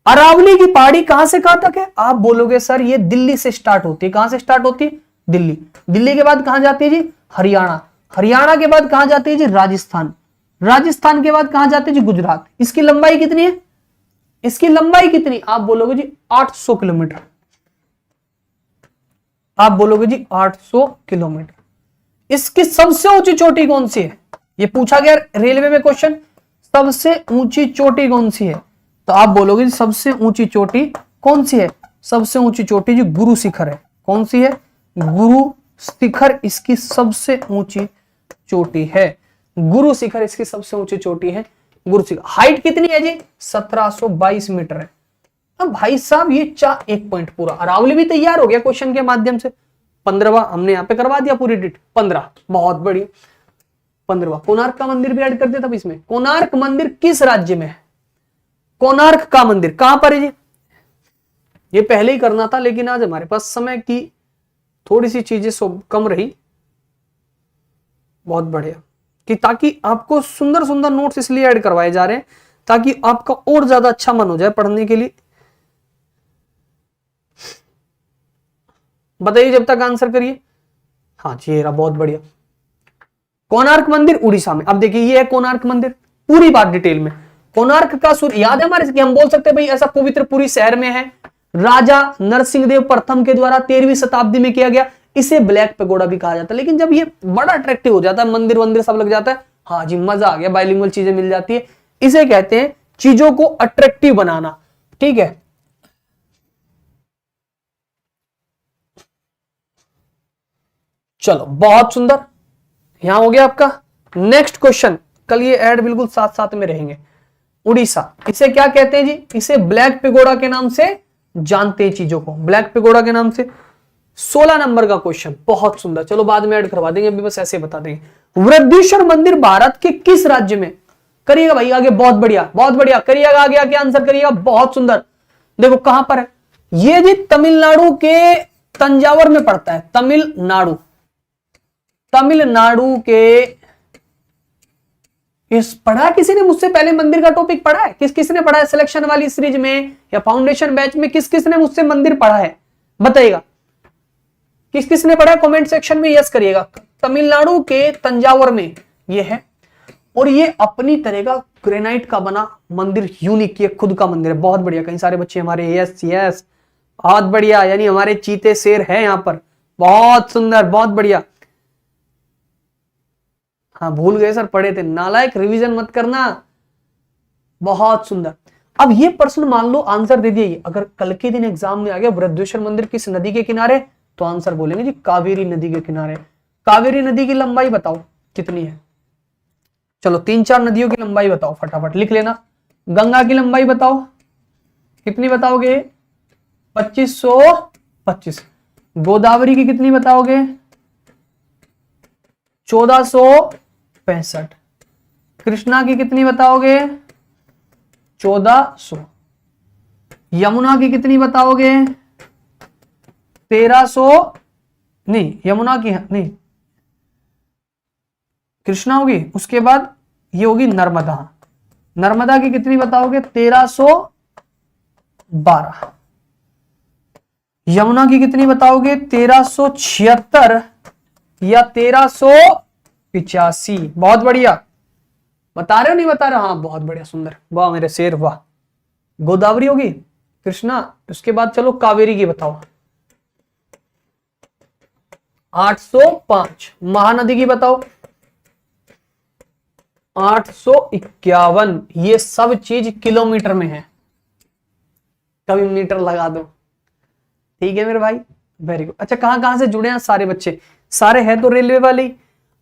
अरावली की पहाड़ी कहां से कहां तक है? आप बोलोगे सर ये दिल्ली से स्टार्ट होती है। कहां से स्टार्ट होती है? दिल्ली। दिल्ली के बाद कहां जाती है जी? हरियाणा। हरियाणा के बाद कहां जाती है जी? राजस्थान। राजस्थान के बाद कहां जाती है जी? गुजरात। इसकी लंबाई कितनी है? इसकी लंबाई कितनी? आप बोलोगे जी 800 किलोमीटर। आप बोलोगे जी 800 किलोमीटर। इसकी सबसे ऊंची चोटी कौन सी है? ये पूछा गया रेलवे में क्वेश्चन, सबसे ऊंची चोटी कौन सी है? तो आप बोलोगे जी सबसे ऊंची चोटी कौन सी है? सबसे ऊंची चोटी जी गुरु शिखर है। कौन सी है? गुरु शिखर इसकी सबसे ऊंची चोटी है। गुरु शिखर इसकी सबसे ऊंची चोटी है, गुरु शिखर। हाइट कितनी है जी? 1722 मीटर है। अब भाई साहब ये एक पॉइंट पूरा अरावली भी तैयार हो गया क्वेश्चन के माध्यम से। 15वां हमने यहां पे करवा दिया पूरी डिट। 15, बहुत बढ़िया। 15वां कोणार्क का मंदिर भी ऐड कर दिया था इसमें। कोणार्क मंदिर किस राज्य में है? कोणार्क का मंदिर कहां पर है जी? ये पहले ही करना था लेकिन आज हमारे पास समय की थोड़ी सी चीजें कम रही। बहुत बढ़िया, कि ताकि आपको सुंदर सुंदर नोट्स इसलिए ऐड करवाए जा रहे हैं ताकि आपका और ज्यादा अच्छा मन हो जाए पढ़ने के लिए। बताइए जब तक आंसर करिए। हाँ जी रहा, बहुत बढ़िया। कोणार्क मंदिर उड़ीसा में। अब देखिए ये है कोणार्क मंदिर, पूरी बात डिटेल में। कोणार्क का सूर्य याद है हमारे कि हम बोल सकते हैं भाई ऐसा पवित्र पूरी शहर में है। राजा नरसिंहदेव प्रथम के द्वारा 13वीं शताब्दी में किया गया। इसे ब्लैक पैगोडा भी कहा जाता है। लेकिन जब ये बड़ा अट्रैक्टिव हो जाता है, मंदिर वंदिर सब लग जाता है, हाँ जी मजा आ गया, बाइलिंगुअल चीजें मिल जाती है, इसे कहते हैं चीजों को अट्रैक्टिव बनाना। ठीक है, चलो बहुत सुंदर, यहां हो गया आपका। नेक्स्ट क्वेश्चन, कल ये ऐड बिल्कुल साथ साथ में रहेंगे। उड़ीसा, इसे क्या कहते हैं जी? इसे ब्लैक पेगोडा के नाम से जानते हैं चीजों को, ब्लैक पेगोडा के नाम से। 16 नंबर का क्वेश्चन, बहुत सुंदर। चलो बाद में ऐड करवा देंगे, अभी बस ऐसे बता देंगे। वृद्धेश्वर मंदिर भारत के किस राज्य में? करिएगा भाई आगे, बहुत बढ़िया बहुत बढ़िया, करिएगा आगे आगे आंसर करिएगा, बहुत सुंदर। देखो कहां पर है ये जी? तमिलनाडु के तंजावर में पड़ता है। तमिलनाडु, तमिलनाडु के इस पढ़ा किसी ने मुझसे पहले मंदिर का टॉपिक पढ़ा है? किसने पढ़ा है सिलेक्शन वाली सीरीज में या फाउंडेशन बैच में? किसने मुझसे मंदिर पढ़ा है बताइएगा। किसने पढ़ा है कमेंट सेक्शन में यस करिएगा। तमिलनाडु के तंजावर में ये है, और ये अपनी तरह का ग्रेनाइट का बना मंदिर, यूनिक, ये खुद का मंदिर है। बहुत बढ़िया, कई सारे बच्चे हमारे यस यस, बहुत बढ़िया, यानी हमारे चीते शेर है यहाँ पर। बहुत सुंदर, बहुत बढ़िया। हाँ भूल गए सर, पढ़े थे, नालायक, रिवीजन मत करना। बहुत सुंदर। अब ये प्रश्न मान लो आंसर दे दिए, अगर कल के दिन एग्जाम में आ गया वृद्धेश्वर मंदिर किस नदी के किनारे, तो आंसर बोलेंगे जी कावेरी नदी के किनारे। कावेरी नदी की लंबाई बताओ कितनी है? चलो 3-4 नदियों की लंबाई बताओ, फटाफट लिख लेना। गंगा की लंबाई बताओ कितनी बताओगे? 2525। गोदावरी की कितनी बताओगे? 1465। कृष्णा की कितनी बताओगे? 1400। यमुना की कितनी बताओगे? 1300 नहीं, यमुना की नहीं, कृष्णा होगी, उसके बाद ये होगी नर्मदा। नर्मदा की कितनी बताओगे? 1312। यमुना की कितनी बताओगे? 1376 या 1385? बहुत बढ़िया, बता रहे हो नहीं बता रहे हो? हाँ बहुत बढ़िया, सुंदर, वाह मेरे शेर वाह। गोदावरी होगी, कृष्णा, उसके बाद चलो कावेरी की बताओ। 805। महानदी की बताओ। 851। ये सब चीज किलोमीटर में है, कभी मीटर लगा दो। ठीक है मेरे भाई, वेरी गुड। अच्छा कहां कहां से जुड़े हैं सारे बच्चे? सारे हैं तो रेलवे वाली।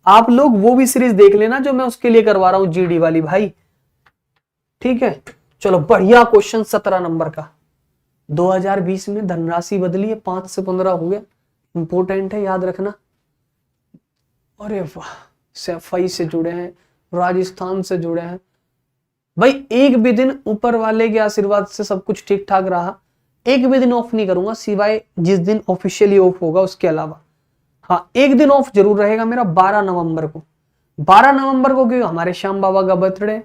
आप लोग वो भी सीरीज देख लेना जो मैं उसके लिए करवा रहा हूं, जीडी वाली भाई। ठीक है, चलो बढ़िया क्वेश्चन 17 नंबर का। 2020 में धनराशि बदली है, 5 से 15 हो गया, इंपोर्टेंट है, याद रखना। अरे वाह, सफाई से जुड़े हैं, राजस्थान से जुड़े हैं भाई। एक भी दिन ऊपर वाले के आशीर्वाद से सब कुछ ठीक ठाक रहा, एक भी दिन ऑफ नहीं करूंगा सिवाय जिस दिन ऑफिशियली ऑफ होगा उसके अलावा। हाँ एक दिन ऑफ जरूर रहेगा मेरा, 12 नवंबर को। 12 नवंबर को क्योंकि हमारे श्याम बाबा का बर्थडे,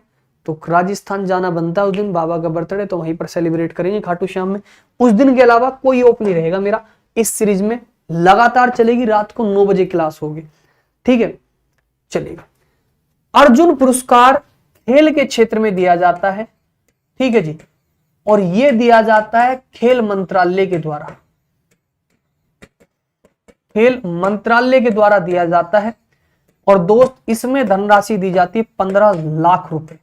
तो राजस्थान जाना बनता है उस दिन, बाबा का बर्थडे, तो वहीं पर सेलिब्रेट करेंगे खाटू श्याम में। उस दिन के अलावा कोई ऑफ नहीं रहेगा मेरा। इस सीरीज में लगातार चलेगी, रात को 9 बजे क्लास होगी। ठीक है, चलेगा। अर्जुन पुरस्कार खेल के क्षेत्र में दिया जाता है, ठीक है जी, और यह दिया जाता है खेल मंत्रालय के द्वारा। खेल मंत्रालय के द्वारा दिया जाता है। और दोस्त इसमें धनराशि दी जाती है 15 लाख रुपए।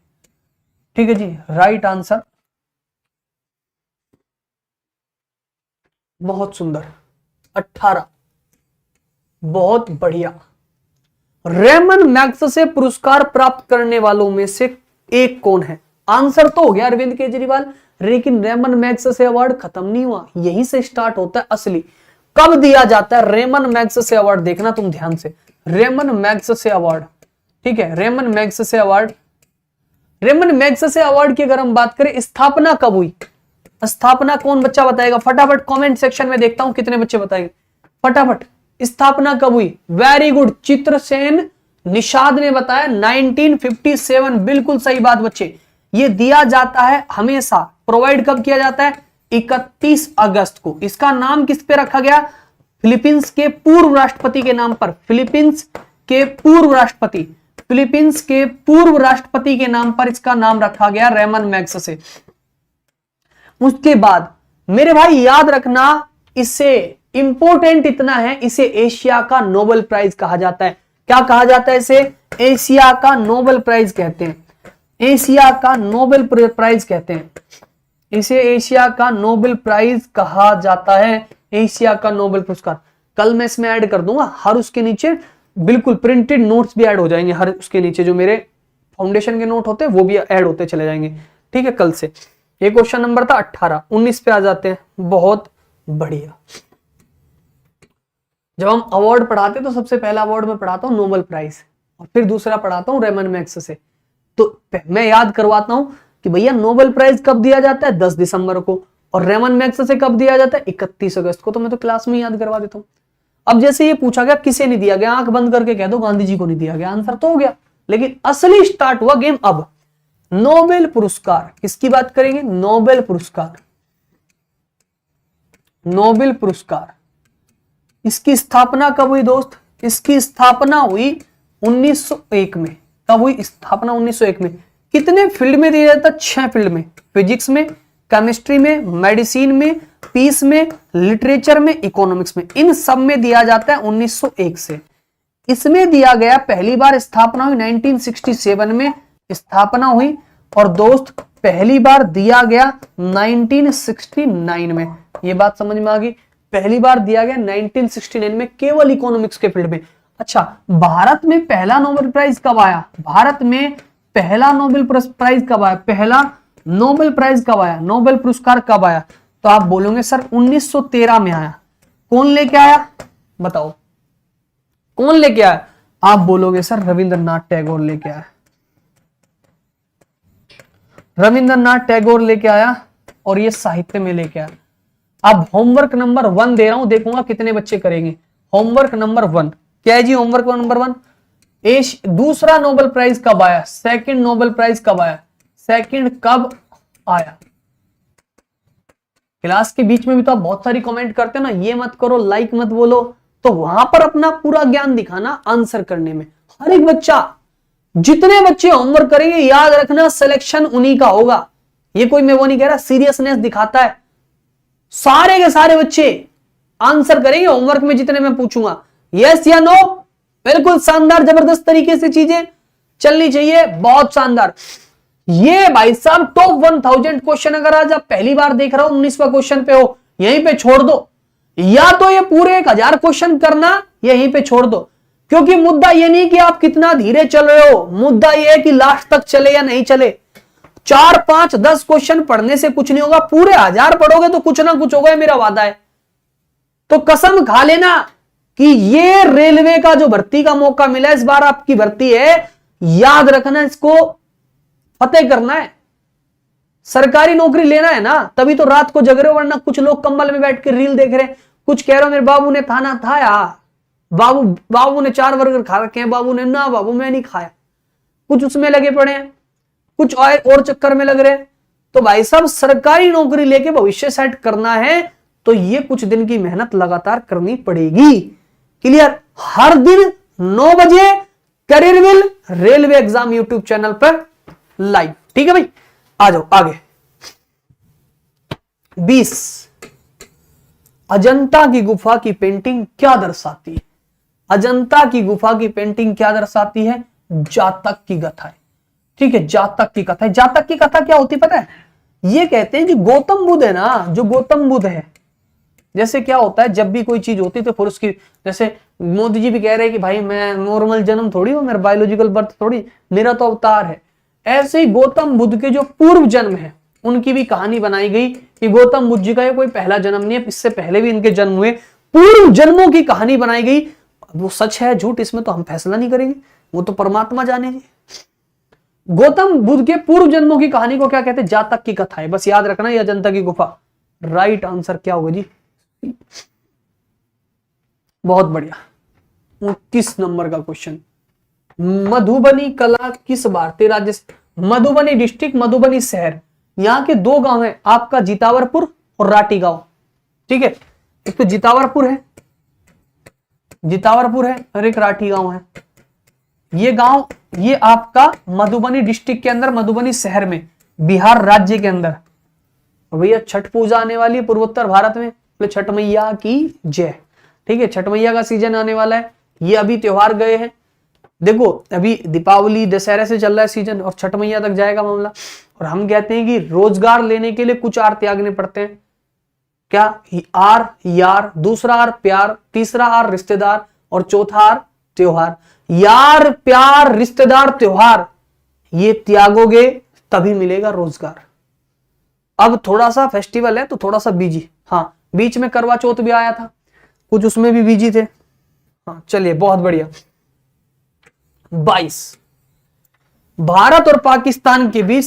ठीक है जी, राइट आंसर, बहुत सुंदर। 18, बहुत बढ़िया। रेमन मैग्स से पुरस्कार प्राप्त करने वालों में से एक कौन है? आंसर तो हो गया अरविंद केजरीवाल, लेकिन रेमन मैग्स से अवार्ड खत्म नहीं हुआ, यहीं से स्टार्ट होता है असली। कब दिया जाता है रेमन मैग्स से अवार्ड? देखना तुम ध्यान से, रेमन मैग्स से अवार्ड। ठीक है, रेमन मैग्स से अवार्ड। रेमन मैग्स से अवार्ड की अगर हम बात करें, स्थापना कब हुई? स्थापना कौन बच्चा बताएगा? फटाफट कमेंट सेक्शन में देखता हूं कितने बच्चे बताएंगे, फटाफट। स्थापना कब हुई? वेरी गुड, चित्रसेन निषाद ने बताया 1957। बिल्कुल सही बात बच्चे। ये दिया जाता है हमेशा, प्रोवाइड कब किया जाता है? 31 अगस्त को। इसका नाम किस पे रखा गया? फिलीपींस के पूर्व राष्ट्रपति के नाम पर। फिलीपींस के पूर्व राष्ट्रपति, फिलीपींस के पूर्व राष्ट्रपति के नाम पर इसका नाम रखा गया, रेमन मैग्स से। उसके बाद मेरे भाई याद रखना, इसे इंपोर्टेंट इतना है, इसे एशिया का नोबेल प्राइज कहा जाता है। क्या कहा जाता है इसे? एशिया का नोबेल प्राइज कहते हैं। एशिया का नोबेल प्राइज कहते हैं इसे, एशिया का नोबेल प्राइज कहा जाता है, एशिया का नोबेल पुरस्कार। कल मैं इसमें ऐड कर दूंगा, हर उसके नीचे बिल्कुल प्रिंटेड नोट्स भी ऐड हो जाएंगे, हर उसके नीचे जो मेरे फाउंडेशन के नोट होते हैं वो भी ऐड होते चले जाएंगे। ठीक है, कल से। ये क्वेश्चन नंबर था 18। 19 पे आ जाते हैं, बहुत बढ़िया। जब हम अवार्ड पढ़ाते हैं तो सबसे पहला अवार्ड मैं पढ़ाता हूं नोबेल प्राइज, और फिर दूसरा पढ़ाता हूं रेमन मैग्स से। तो मैं याद करवाता हूं कि भैया नोबेल प्राइज कब दिया जाता है? 10 दिसंबर को। और रेमन मैग्स से कब दिया जाता है? 31 अगस्त को। तो मैं तो क्लास में याद करवा देता हूं। अब जैसे ये पूछा गया किसे नहीं दिया गया, आंख बंद करके कह दो गांधी जी को नहीं दिया गया, आंसर तो हो गया। लेकिन असली स्टार्ट हुआ गेम अब। नोबेल पुरस्कार किसकी बात करेंगे? नोबेल पुरस्कार। नोबेल पुरस्कार, इसकी स्थापना कब हुई दोस्त? इसकी स्थापना हुई 1901 में। कब हुई स्थापना? 1901 में। कितने फील्ड में दिया जाता? 6 फील्ड में। फिजिक्स में, केमिस्ट्री में, मेडिसिन में, पीस में, लिटरेचर में, इकोनॉमिक्स में, इन सब में दिया जाता है 1901 से। इसमें दिया गया पहली बार, स्थापना हुई 1967 में स्थापना हुई, और दोस्त पहली बार दिया गया 1969 में। ये बात समझ में आ गई? पहली बार दिया गया 1969 में, केवल इकोनॉमिक्स के फील्ड में। अच्छा, भारत में पहला नोबेल प्राइज कब आया? भारत में पहला नोबेल प्राइज कब आया? पहला नोबेल प्राइज कब आया? नोबेल पुरस्कार कब आया? तो आप बोलोगे सर 1913 में आया। कौन लेके आया बताओ? कौन लेके आया? आप बोलोगे सर रविंद्रनाथ टैगोर लेके आया। रविंद्रनाथ टैगोर लेके आया, और ये साहित्य में लेके आया। अब होमवर्क नंबर 1 दे रहा हूं, देखूंगा कितने बच्चे करेंगे। होमवर्क नंबर 1 क्या है जी? होमवर्क नंबर 1, दूसरा नोबेल प्राइज कब आया? सेकंड नोबेल प्राइज कब आया? सेकंड कब आया? क्लास के बीच में भी तो आप बहुत सारी कमेंट करते हो ना, ये मत करो, लाइक मत बोलो, तो वहां पर अपना पूरा ज्ञान दिखाना आंसर करने में। हर एक बच्चा, जितने बच्चे होमवर्क करेंगे, याद रखना सिलेक्शन उन्हीं का होगा। ये कोई मैं वो नहीं कह रहा, सीरियसनेस दिखाता है। सारे के सारे बच्चे आंसर करेंगे होमवर्क में जितने मैं पूछूंगा, यस या नो। बिल्कुल शानदार, जबरदस्त तरीके से चीजें चलनी चाहिए, बहुत शानदार। ये भाई साहब टॉप 1000 क्वेश्चन, अगर आज आप पहली बार देख रहे हो, 19वां क्वेश्चन पे हो, यहीं पे छोड़ दो। या तो ये पूरे 1000 क्वेश्चन करना, यहीं पे छोड़ दो। क्योंकि मुद्दा ये नहीं कि आप कितना धीरे चल रहे हो, मुद्दा ये है कि लास्ट तक चले या नहीं चले। 4, 5, 10 क्वेश्चन पढ़ने से कुछ नहीं होगा, पूरे 1000 पढ़ोगे तो कुछ ना कुछ होगा, मेरा वादा है। तो कसम खा लेना कि ये रेलवे का जो भर्ती का मौका मिला, इस बार आपकी भर्ती है, याद रखना, इसको फतेह करना है। सरकारी नौकरी लेना है ना, तभी तो रात को जग रहे हो, वरना कुछ लोग कंबल में बैठ के रील देख रहे हैं, कुछ कह रहे हो मेरे बाबू ने खाना खाया, बाबू ने 4 बर्गर खा रखे हैं, बाबू ने, ना बाबू मैं नहीं खाया। कुछ उसमें लगे पड़े हैं, कुछ और चक्कर में लग रहे हैं। तो भाई साहब सरकारी नौकरी लेके भविष्य सेट करना है, तो ये कुछ दिन की मेहनत लगातार करनी पड़ेगी। क्लियर? हर दिन 9 बजे करियरविल रेलवे एग्जाम यूट्यूब चैनल पर लाइव। ठीक है भाई, आ जाओ आगे। 20, अजंता की गुफा की पेंटिंग क्या दर्शाती है? अजंता की गुफा की पेंटिंग क्या दर्शाती है? जातक की कथा है। ठीक है, जातक की कथा है। जातक की कथा क्या होती है पता है? ये कहते हैं कि गौतम बुद्ध है ना, जो गौतम बुद्ध है, जैसे क्या होता है, जब भी कोई चीज होती है तो फिर उसकी, जैसे मोदी जी भी कह रहे हैं कि भाई मैं नॉर्मल जन्म थोड़ी हूं, मेरा बायोलॉजिकल बर्थ थोड़ी, मेरा तो अवतार है। ऐसे ही गौतम बुद्ध के जो पूर्व जन्म है, उनकी भी कहानी बनाई गई कि गौतम बुद्ध जी का ये कोई पहला जन्म नहीं है, इससे पहले भी इनके जन्म हुए, पूर्व जन्मों की कहानी बनाई गई। वो सच है झूठ, इसमें तो हम फैसला नहीं करेंगे, वो तो परमात्मा जाने जी। गौतम बुद्ध के पूर्व जन्मों की कहानी को क्या कहते हैं? जातक की कथा है। बस याद रखना, ये अजंता की गुफा। राइट आंसर क्या होगा जी? बहुत बढ़िया। 29 नंबर का क्वेश्चन, मधुबनी कला किस भारतीय राज्य से? मधुबनी डिस्ट्रिक्ट, मधुबनी शहर, यहां के 2 गांव हैं आपका, जीतावरपुर और राटी गांव। ठीक है, एक तो जीतावरपुर है, और एक राठी गांव है। ये गांव, ये आपका मधुबनी डिस्ट्रिक्ट के अंदर, मधुबनी शहर में, बिहार राज्य के अंदर। भैया छठ पूजा आने वाली है पूर्वोत्तर भारत में, तो छठ मैया की जय। ठीक है, छठ मैया का सीजन आने वाला है, ये अभी त्योहार गए हैं। देखो अभी दीपावली दशहरे से चल रहा है सीजन, और छठ मैया तक जाएगा मामला। और हम कहते हैं कि रोजगार लेने के लिए कुछ आर त्यागने पड़ते हैं। क्या? आर यार, दूसरा आर प्यार, तीसरा आर रिश्तेदार, और चौथा आर त्योहार। यार प्यार रिश्तेदार त्योहार, ये त्यागोगे तभी मिलेगा रोजगार। अब थोड़ा सा फेस्टिवल है तो थोड़ा सा बिजी, हाँ बीच में करवा चौथ भी आया था, कुछ उसमें भी बिजी थे। हाँ चलिए, बहुत बढ़िया। 22, भारत और पाकिस्तान के बीच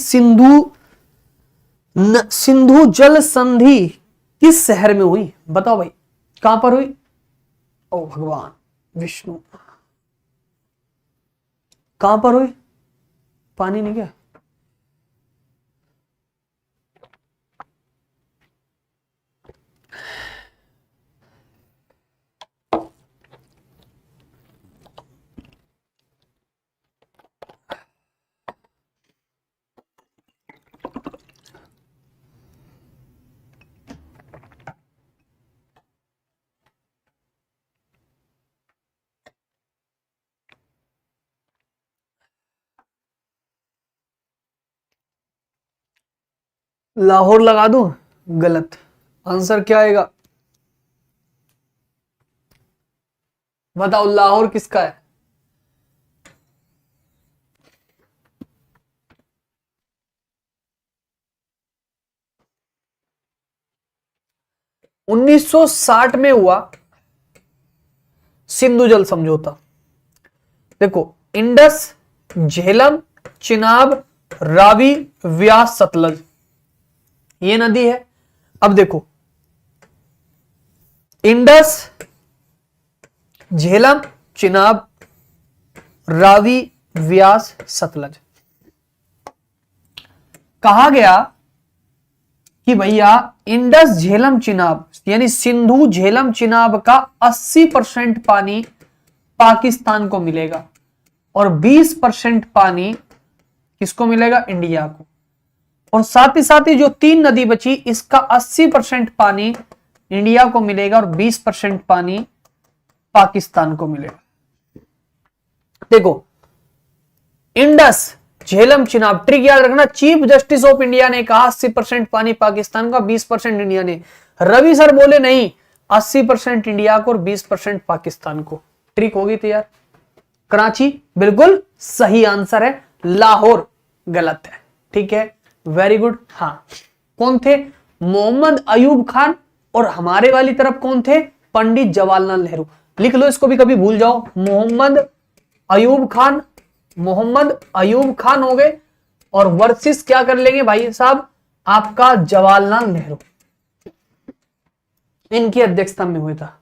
सिंधु जल संधि किस शहर में हुई? बताओ भाई, कहां पर हुई? ओ भगवान विष्णु, कहां पर हुई? पानी नहीं क्या? लाहौर लगा दूं? गलत। आंसर क्या आएगा? बताओ, लाहौर किसका है? (1960) में हुआ सिंधु जल समझौता। देखो, इंडस, झेलम, चिनाब, रावी, व्यास, सतलज, ये नदी है। अब देखो, इंडस, झेलम, चिनाब, रावी, व्यास, सतलज। कहा गया कि भैया इंडस झेलम चिनाब यानी सिंधु झेलम चिनाब का 80% पानी पाकिस्तान को मिलेगा और 20% पानी किसको मिलेगा, इंडिया को। और साथ ही जो 3 नदी बची इसका 80% पानी इंडिया को मिलेगा और 20% पानी पाकिस्तान को मिलेगा। देखो इंडस झेलम चिनाब, ट्रिक याद रखना, चीफ जस्टिस ऑफ इंडिया ने कहा 80% पानी पाकिस्तान का, 20% इंडिया ने। रवि सर बोले नहीं 80% इंडिया को और 20% पाकिस्तान को। ट्रिक होगी तैयार। कराची बिल्कुल सही आंसर है, लाहौर गलत है। ठीक है, वेरी गुड। हाँ, कौन थे, मोहम्मद अयूब खान, और हमारे वाली तरफ कौन थे, पंडित जवाहरलाल नेहरू। लिख लो इसको भी, कभी भूल जाओ। मोहम्मद अयूब खान हो गए और वर्सेस क्या कर लेंगे भाई साहब, आपका जवाहरलाल नेहरू। इनकी अध्यक्षता में हुआ था,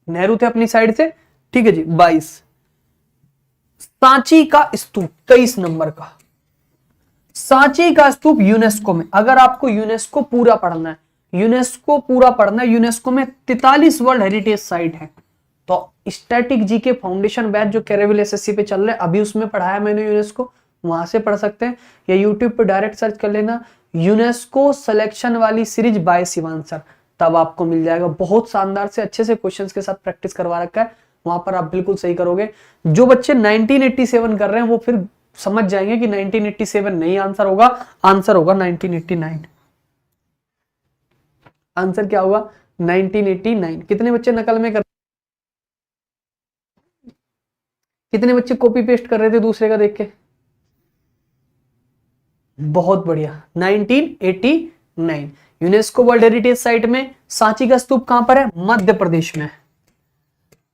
नेहरू थे अपनी साइड से। ठीक है जी। 22 सांची का स्तूप, 23 नंबर का सांची का स्तूप यूनेस्को में। अगर आपको यूनेस्को पूरा पढ़ना है, यूनेस्को में 43 वर्ल्ड हेरिटेज साइट है। तो स्टैटिक जी के फाउंडेशन बैच जो कैरेविल एसएससी पे चल रहे हैं, अभी उसमें पढ़ाया मैंने यूनेस्को, वहां से पढ़ सकते हैं, या यूट्यूब पे डायरेक्ट सर्च कर लेना यूनेस्को सिलेक्शन वाली सीरीज बाय शिवान सर, तब आपको मिल जाएगा। बहुत शानदार से अच्छे से क्वेश्चंस के साथ प्रैक्टिस करवा रखा है, वहां पर आप बिल्कुल सही करोगे। जो बच्चे 1987 कर रहे हैं वो फिर समझ जाएंगे कि 1987 नहीं आंसर होगा, आंसर होगा 1989। आंसर क्या होगा, 1989। कितने बच्चे नकल में कर, कितने बच्चे कॉपी पेस्ट कर रहे थे दूसरे का देख के, बहुत बढ़िया। 1989 यूनेस्को वर्ल्ड हेरिटेज साइट में सांची का स्तूप कहां पर है, मध्य प्रदेश में।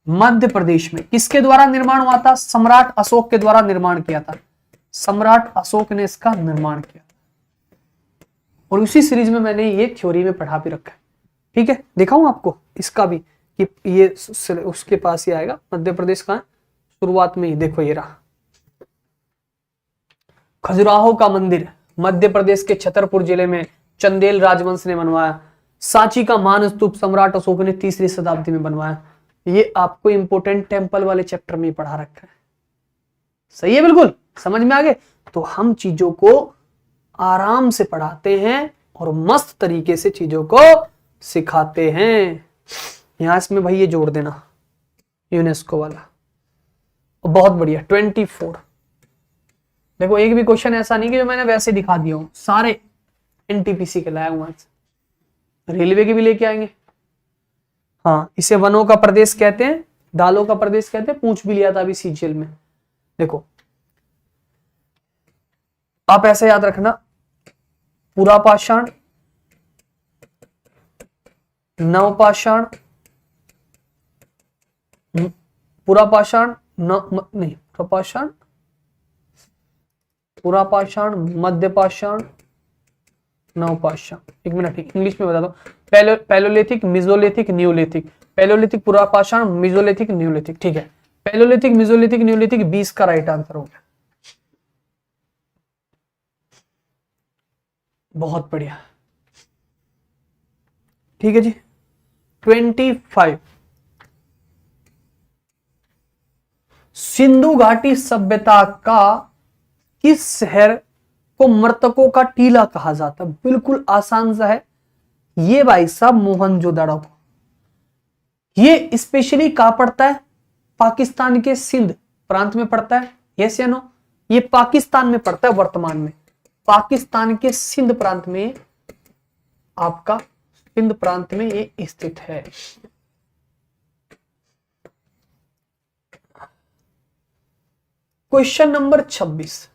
मध्य प्रदेश में किसके द्वारा निर्माण हुआ था, सम्राट अशोक के द्वारा निर्माण किया था। सम्राट अशोक ने इसका निर्माण किया और उसी सीरीज में मैंने ये थ्योरी में पढ़ा भी रखा है। ठीक है, दिखाऊं आपको इसका भी कि ये उसके पास ही आएगा। मध्य प्रदेश का शुरुआत में ही देखो, ये रहा खजुराहो का मंदिर, मध्य प्रदेश के छतरपुर जिले में चंदेल राजवंश ने बनवाया। सांची का मान स्तूप सम्राट अशोक ने 3री शताब्दी में बनवाया। ये आपको इंपोर्टेंट टेम्पल वाले चैप्टर में पढ़ा रखा है। सही है, बिल्कुल समझ में आ गए। तो हम चीजों को आराम से पढ़ाते हैं और मस्त तरीके से चीजों को सिखाते हैं। यहां इसमें भाई ये जोड़ देना यूनेस्को वाला, बहुत बढ़िया। 24 देखो, एक भी क्वेश्चन ऐसा नहीं कि जो मैंने वैसे दिखा दिया हूं, सारे एनटीपीसी के लाया हुआ, रेलवे के भी लेके आएंगे। हाँ, इसे वनों का प्रदेश कहते हैं, दालों का प्रदेश कहते हैं, पूछ भी लिया था अभी सीजीएल में। देखो आप ऐसे याद रखना, पुरापाषाण, नवपाषाण, पुरापाषाण नहीं, पुरापाषाण, मध्यपाषाण, नवपाषाण। एक मिनट, इंग्लिश में बता दो। Palaeolithic, Mesolithic, Neolithic. पैलोलिथिक, पुरापाषाण, मिजोलिथिक, न्यूलिथिक। ठीक है, पैलोलिथिक, मिजोलिथिक, न्यूलिथिक 20 का राइट आंसर हो गया। बहुत बढ़िया। ठीक है जी। 25 सिंधु घाटी सभ्यता का किस शहर को मृतकों का टीला कहा जाता है? बिल्कुल आसान सा है ये भाई साहब, मोहनजोदड़ो। ये स्पेशली कहां पड़ता है, पाकिस्तान के सिंध प्रांत में पड़ता है। यस या नो? ये पाकिस्तान में पड़ता है वर्तमान में, पाकिस्तान के सिंध प्रांत में, आपका सिंध प्रांत में ये स्थित है। क्वेश्चन नंबर 26,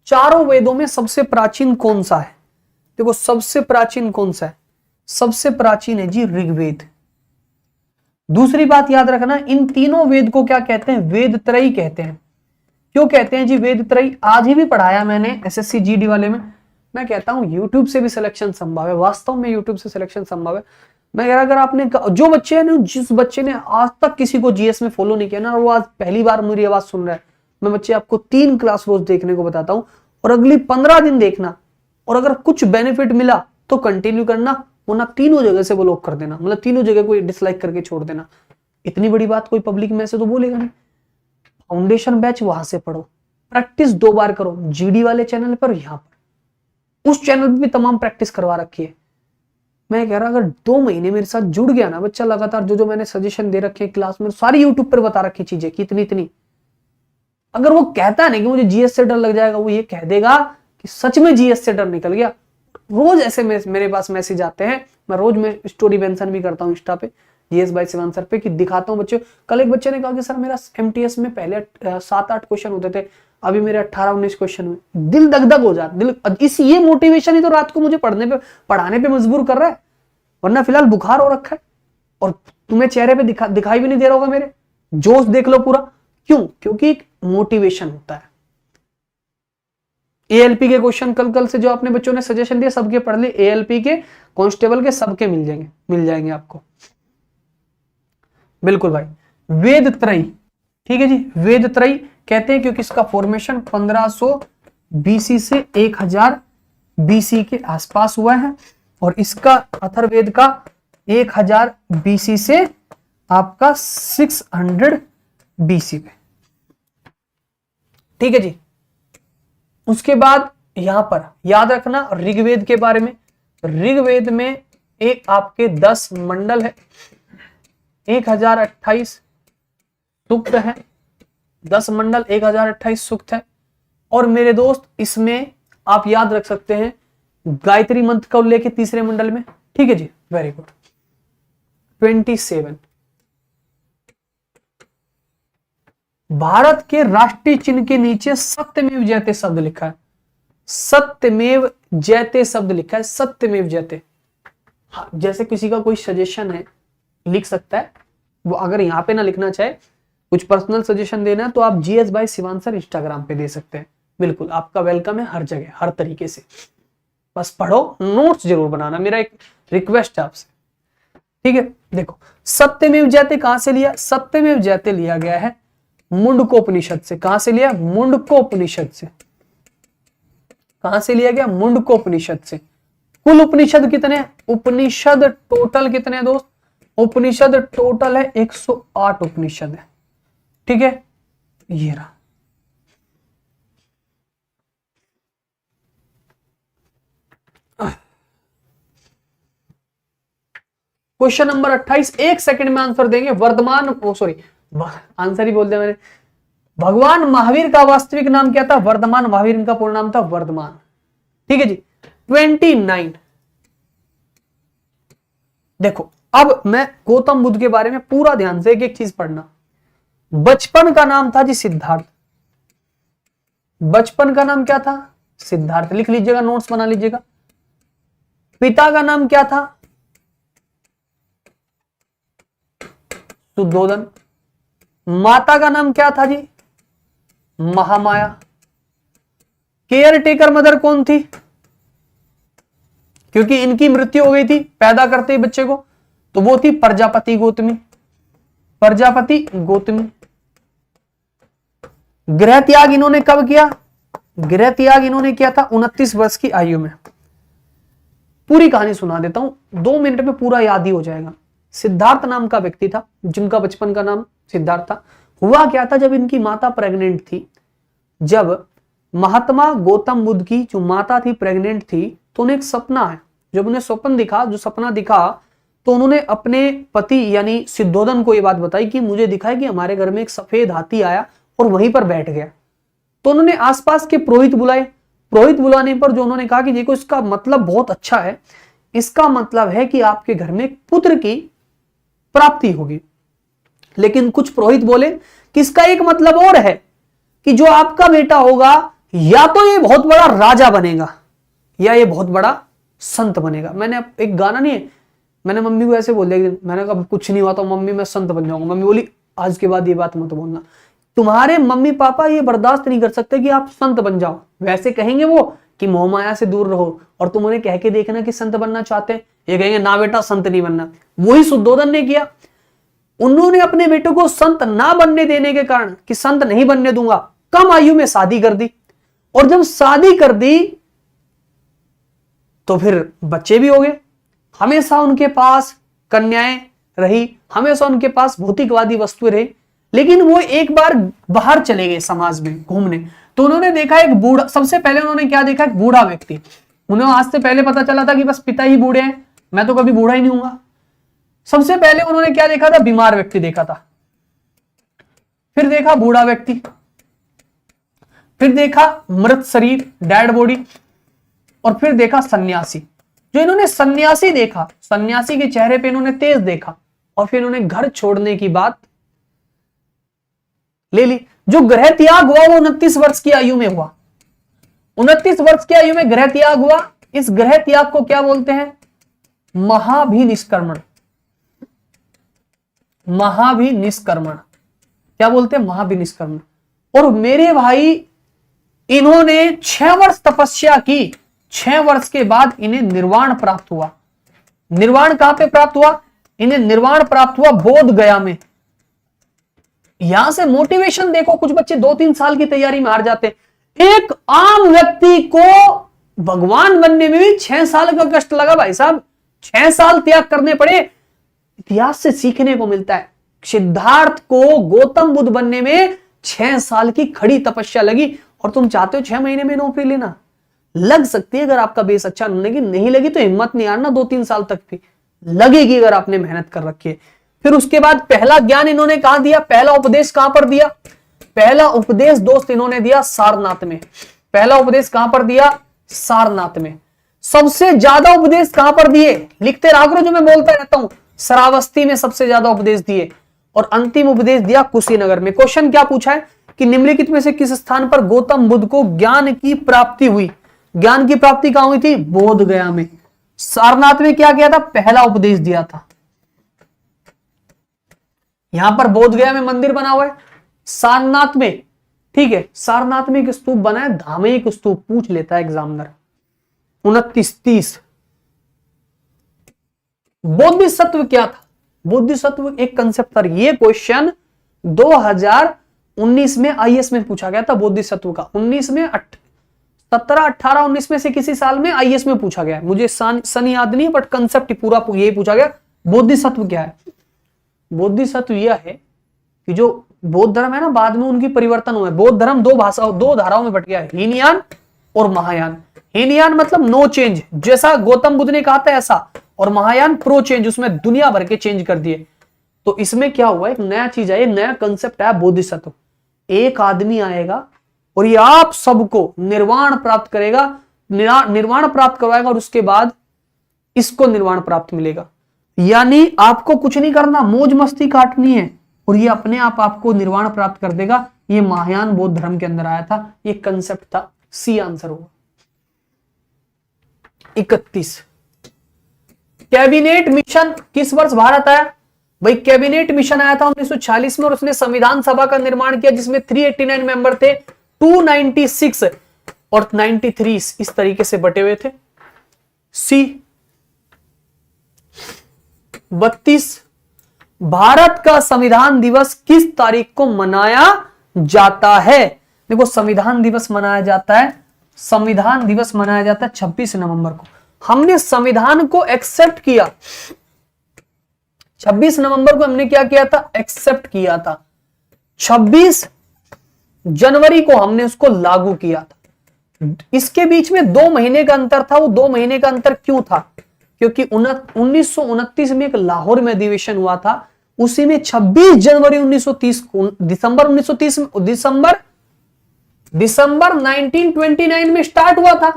चारों वेदों में सबसे प्राचीन कौन सा है? देखो सबसे प्राचीन कौन सा है, सबसे प्राचीन है जी ऋग्वेद। दूसरी बात याद रखना, इन तीनों वेद को क्या कहते हैं, वेद त्रयी कहते हैं। क्यों कहते हैं जी वेद त्रयी? आज ही भी पढ़ाया मैंने एसएससी जीडी वाले में। मैं कहता हूं यूट्यूब से भी सिलेक्शन संभव है, वास्तव में यूट्यूब से सिलेक्शन संभव है। मैं कह रहा अगर आपने जो बच्चे हैं, जिस बच्चे ने आज तक किसी को जीएस में फॉलो नहीं किया ना, वो आज पहली बार मेरी आवाज सुन रहा है, मैं बच्चे आपको 3 क्लास रोज देखने को बताता हूं और अगली 15 दिन देखना, और अगर कुछ बेनिफिट मिला तो कंटिन्यू करना, वरना तीनों जगह से ब्लॉक कर देना, मतलब तीनों जगह कोई डिसलाइक करके छोड़ देना। इतनी बड़ी बात कोई पब्लिक में से तो बोलेगा नहीं। फाउंडेशन बैच वहां से पढ़ो, प्रैक्टिस 2 बार करो, जीडी वाले चैनल पर, यहां पर उस चैनल पर भी तमाम प्रैक्टिस करवा रखी है। मैं कह रहा अगर 2 महीने मेरे साथ जुड़ गया ना बच्चा, लगातार जो जो मैंने सजेशन दे रखे हैं क्लास में, सारी यूट्यूब पर बता रखी चीजें कि इतनी इतनी, अगर वो कहता नहीं कि मुझे जीएस से डर लग जाएगा, वो ये कह देगा कि सच में जीएस से डर निकल गया। रोज ऐसे मेरे पास मैसेज आते हैं, मैं रोज में स्टोरी मेंशन भी करता हूँ इंस्टा पे, जीएस बाय शिवांश सर पे, कि दिखाता हूँ बच्चों। कल एक बच्चे ने कहा कि सर मेरा एमटीएस में पहले 7-8 क्वेश्चन होते थे, अभी मेरे 18-19 क्वेश्चन हुए। दिल दगदग हो जाता, दिल ये मोटिवेशन ही तो रात को मुझे पढ़ाने पे मजबूर कर रहा है, वरना फिलहाल बुखार हो रखा है और तुम्हें चेहरे पे दिखाई भी नहीं दे रहा होगा मेरे, जोश देख लो पूरा। क्यों? क्योंकि एक मोटिवेशन होता है। एएलपी के क्वेश्चन कल से जो आपने बच्चों ने सजेशन दिया सबके पढ़ ले, एएलपी के, कांस्टेबल के, सबके मिल जाएंगे आपको। बिल्कुल भाई। वेद त्रयी, ठीक है जी, वेद त्रयी कहते हैं क्योंकि इसका फॉर्मेशन 1500 बीसी से 1000 बीसी के आसपास हुआ है, और इसका अथर्ववेद का 1000 बीसी से आपका 600 बीसी पे, ठीक है जी। उसके बाद यहां पर याद रखना ऋग्वेद के बारे में। ऋग्वेद में एक आपके 10 मंडल है, 1028 सूक्त है, 10 मंडल 1028 सूक्त है। और मेरे दोस्त इसमें आप याद रख सकते हैं गायत्री मंत्र का उल्लेख है 3रे मंडल में, ठीक है जी, वेरी गुड। 27 भारत के राष्ट्रीय चिन्ह के नीचे सत्यमेव जयते शब्द लिखा है, सत्यमेव जयते शब्द लिखा है, सत्यमेव जयते। हाँ, जैसे किसी का कोई सजेशन है लिख सकता है वो, अगर यहाँ पे ना लिखना चाहे, कुछ पर्सनल सजेशन देना है तो आप GS bye Shivansh sir Instagram पे दे सकते हैं। बिल्कुल आपका वेलकम है हर जगह हर तरीके से, बस पढ़ो, नोट्स जरूर बनाना, मेरा एक रिक्वेस्ट है आपसे, ठीक है। देखो सत्यमेव जयते कहां से लिया? सत्यमेव जयते लिया गया है मुंडकोपनिषद से। कहां से लिया? मुंडकोपनिषद से। कहां से लिया गया? मुंडकोपनिषद से। कुल उपनिषद कितने? उपनिषद टोटल कितने हैं दोस्त? उपनिषद टोटल है 108 उपनिषद है, ठीक है। ये रहा। क्वेश्चन नंबर 28, 1 सेकंड में आंसर देंगे। वर्धमान, आंसर ही बोल दिया मैंने। भगवान महावीर का वास्तविक नाम क्या था? वर्धमान। महावीर इनका पूर्ण नाम था वर्धमान, ठीक है जी। 29 देखो, अब मैं गौतम बुद्ध के बारे में पूरा ध्यान से एक एक चीज पढ़ना। बचपन का नाम था जी सिद्धार्थ। बचपन का नाम क्या था? सिद्धार्थ। लिख लीजिएगा, नोट्स बना लीजिएगा। पिता का नाम क्या था? शुद्धोदन। माता का नाम क्या था जी? महामाया। केयर टेकर मदर कौन थी? क्योंकि इनकी मृत्यु हो गई थी पैदा करते ही बच्चे को, तो वो थी प्रजापति गौतमी। प्रजापति गौतमी। गृह त्याग इन्होंने कब किया? गृह त्याग इन्होंने किया था 29 वर्ष की आयु में। पूरी कहानी सुना देता हूं, 2 मिनट में पूरा याद ही हो जाएगा। सिद्धार्थ नाम का व्यक्ति था जिनका बचपन का नाम सिद्धार्थ था। हुआ क्या था, जब इनकी माता प्रेग्नेंट थी, जब महात्मा गौतम बुद्ध की जो माता थी प्रेग्नेंट थी, तो उन्हें एक सपना है। जब उन्हें स्वप्न दिखा, जो सपना दिखा, तो उन्होंने अपने पति यानी सिद्धोदन को ये बात बताई कि मुझे दिखा है कि हमारे घर में एक सफेद हाथी आया और वहीं पर बैठ गया। तो उन्होंने आसपास के पुरोहित बुलाए। पुरोहित बुलाने पर जो उन्होंने कहा कि देखो इसका मतलब बहुत अच्छा है, इसका मतलब है कि आपके घर में एक पुत्र की प्राप्ति होगी। लेकिन कुछ पुरोहित बोले कि इसका एक मतलब और है कि जो आपका बेटा होगा या तो ये बहुत बड़ा राजा बनेगा या ये बहुत बड़ा संत बनेगा। मैंने एक गाना नहीं है, मैंने मम्मी को ऐसे बोल दिया, मैंने कहा कुछ नहीं हुआ तो मम्मी मैं संत बन जाऊंगा। मम्मी बोली आज के बाद ये बात मत बोलना, तुम्हारे मम्मी पापा ये बर्दाश्त नहीं कर सकते कि आप संत बन जाओ। वैसे कहेंगे वो कि मोहमाया से दूर रहो, और तुम उन्हें कह के देखना कि संत बनना चाहते हैं, ये कहेंगे ना बेटा संत नहीं बनना। वही शुद्धोदन ने किया। उन्होंने अपने बेटे को संत ना बनने देने के कारण कि संत नहीं बनने दूंगा, कम आयु में शादी कर दी। और जब शादी कर दी तो फिर बच्चे भी हो गए। हमेशा उनके पास कन्याएं रही, हमेशा उनके पास भौतिकवादी वस्तुएं रही, लेकिन वो एक बार बाहर चले गए समाज में घूमने, तो उन्होंने देखा एक बूढ़ा, सबसे पहले उन्होंने क्या देखा, एक बूढ़ा व्यक्ति। उन्हें आज से पहले पता चला था कि बस पिता ही बूढ़े हैं, मैं तो कभी बूढ़ा ही नहीं हूंगा। सबसे पहले उन्होंने क्या देखा था, बीमार व्यक्ति देखा था, फिर देखा बूढ़ा व्यक्ति, फिर देखा मृत शरीर, डेड बॉडी, और फिर देखा सन्यासी। जो इन्होंने सन्यासी देखा, सन्यासी के चेहरे पे इन्होंने तेज देखा, और फिर इन्होंने घर छोड़ने की बात ले ली। जो ग्रह त्याग हुआ वो 29 वर्ष की आयु में हुआ। 29 वर्ष की आयु में ग्रह त्याग हुआ। इस ग्रह त्याग को क्या बोलते हैं, महाभिनिष्क्रमण। महाभिनिष्क्रमण क्या बोलते हैं, महाभिनिष्क्रमण। और मेरे भाई इन्होंने 6 वर्ष तपस्या की, 6 वर्ष के बाद इन्हें निर्वाण प्राप्त हुआ। निर्वाण कहां पे प्राप्त हुआ, इन्हें निर्वाण प्राप्त हुआ बोध गया में। यहां से मोटिवेशन देखो, कुछ बच्चे 2-3 साल की तैयारी में हार जाते हैं। एक आम व्यक्ति को भगवान बनने में भी 6 साल का कष्ट लगा भाई साहब, 6 साल त्याग करने पड़े। इतिहास से सीखने को मिलता है, सिद्धार्थ को गौतम बुद्ध बनने में 6 साल की खड़ी तपस्या लगी। और तुम चाहते हो 6 महीने में नौकरी लेना, लग सकती है अगर आपका बेस अच्छा नहीं लगी तो हिम्मत नहीं हारना, 2-3 साल तक भी लगेगी अगर आपने मेहनत कर रखी है। फिर उसके बाद पहला ज्ञान इन्होंने कहां दिया, पहला उपदेश कहां पर दिया, पहला उपदेश दोस्त इन्होंने दिया सारनाथ में। पहला उपदेश कहां पर दिया, सारनाथ में। सबसे ज्यादा उपदेश कहां पर दिए, लिखते रहा करो जो मैं बोलता रहता हूं, श्रावस्ती में सबसे ज्यादा उपदेश दिए, और अंतिम उपदेश दिया कुशीनगर में। क्वेश्चन क्या पूछा है कि निम्नलिखित में से किस स्थान पर गौतम बुद्ध को ज्ञान की प्राप्ति हुई। ज्ञान की प्राप्ति कहां हुई थी, बोध गया में। सारनाथ में क्या किया था, पहला उपदेश दिया था। यहां पर बोध गया में मंदिर बना हुआ है, सारनाथ में, ठीक है, सारनाथ में एक स्तूप बना है, धार्मिक स्तूप, पूछ लेता है एग्जामिनर। 29-30 बोधिसत्व क्या था, बोधिसत्व एक कंसेप्ट था। ये क्वेश्चन 2019 में आईएएस में पूछा गया था बोधिसत्व का। 19 में 17, 18, 19 में से किसी साल में आईएएस में पूछा गया है, मुझे सन याद नहीं, बट कंसेप्ट पूरा यही पूछा गया, बोधिसत्व क्या है। बोधिसत्व यह है कि जो बौद्ध धर्म है ना, बाद में उनकी परिवर्तन हुआ है। बौद्ध धर्म दो धाराओं में बट गया है, हीनयान और महायान। हीनयान मतलब नो चेंज, जैसा गौतम बुद्ध ने कहा था ऐसा, और महायान प्रो चेंज, उसमें दुनिया भर के चेंज कर दिए। तो इसमें क्या हुआ, एक नया चीज है, नया कंसेप्ट है बोधिसत्व। एक आदमी आएगा और ये आप सबको निर्वाण प्राप्त करेगा, निर्वाण प्राप्त करवाएगा, और उसके बाद इसको निर्वाण प्राप्त मिलेगा। यानी आपको कुछ नहीं करना, मौज मस्ती काटनी है, और ये अपने आप आपको निर्वाण प्राप्त कर देगा। ये महायान बौद्ध धर्म के अंदर आया था, ये कंसेप्ट था। सी आंसर होगा। 31 कैबिनेट मिशन किस वर्ष भारत आया, भाई कैबिनेट मिशन आया था 1946 में, और उसने संविधान सभा का निर्माण किया जिसमें 389 मेंबर थे, 296 और 93 इस तरीके से बटे हुए थे। सी 32 भारत का संविधान दिवस किस तारीख को मनाया जाता है। देखो संविधान दिवस मनाया जाता है, संविधान दिवस मनाया जाता है 26 नवंबर को। हमने संविधान को एक्सेप्ट किया 26 नवंबर को, हमने क्या किया था, एक्सेप्ट किया था। 26 जनवरी को हमने उसको लागू किया था। इसके बीच में 2 महीने का अंतर था। वो 2 महीने का अंतर क्यों था, क्योंकि 1929 में एक लाहौर में अधिवेशन हुआ था, उसी में 26 जनवरी 1930 को, दिसंबर 1929 में स्टार्ट हुआ था,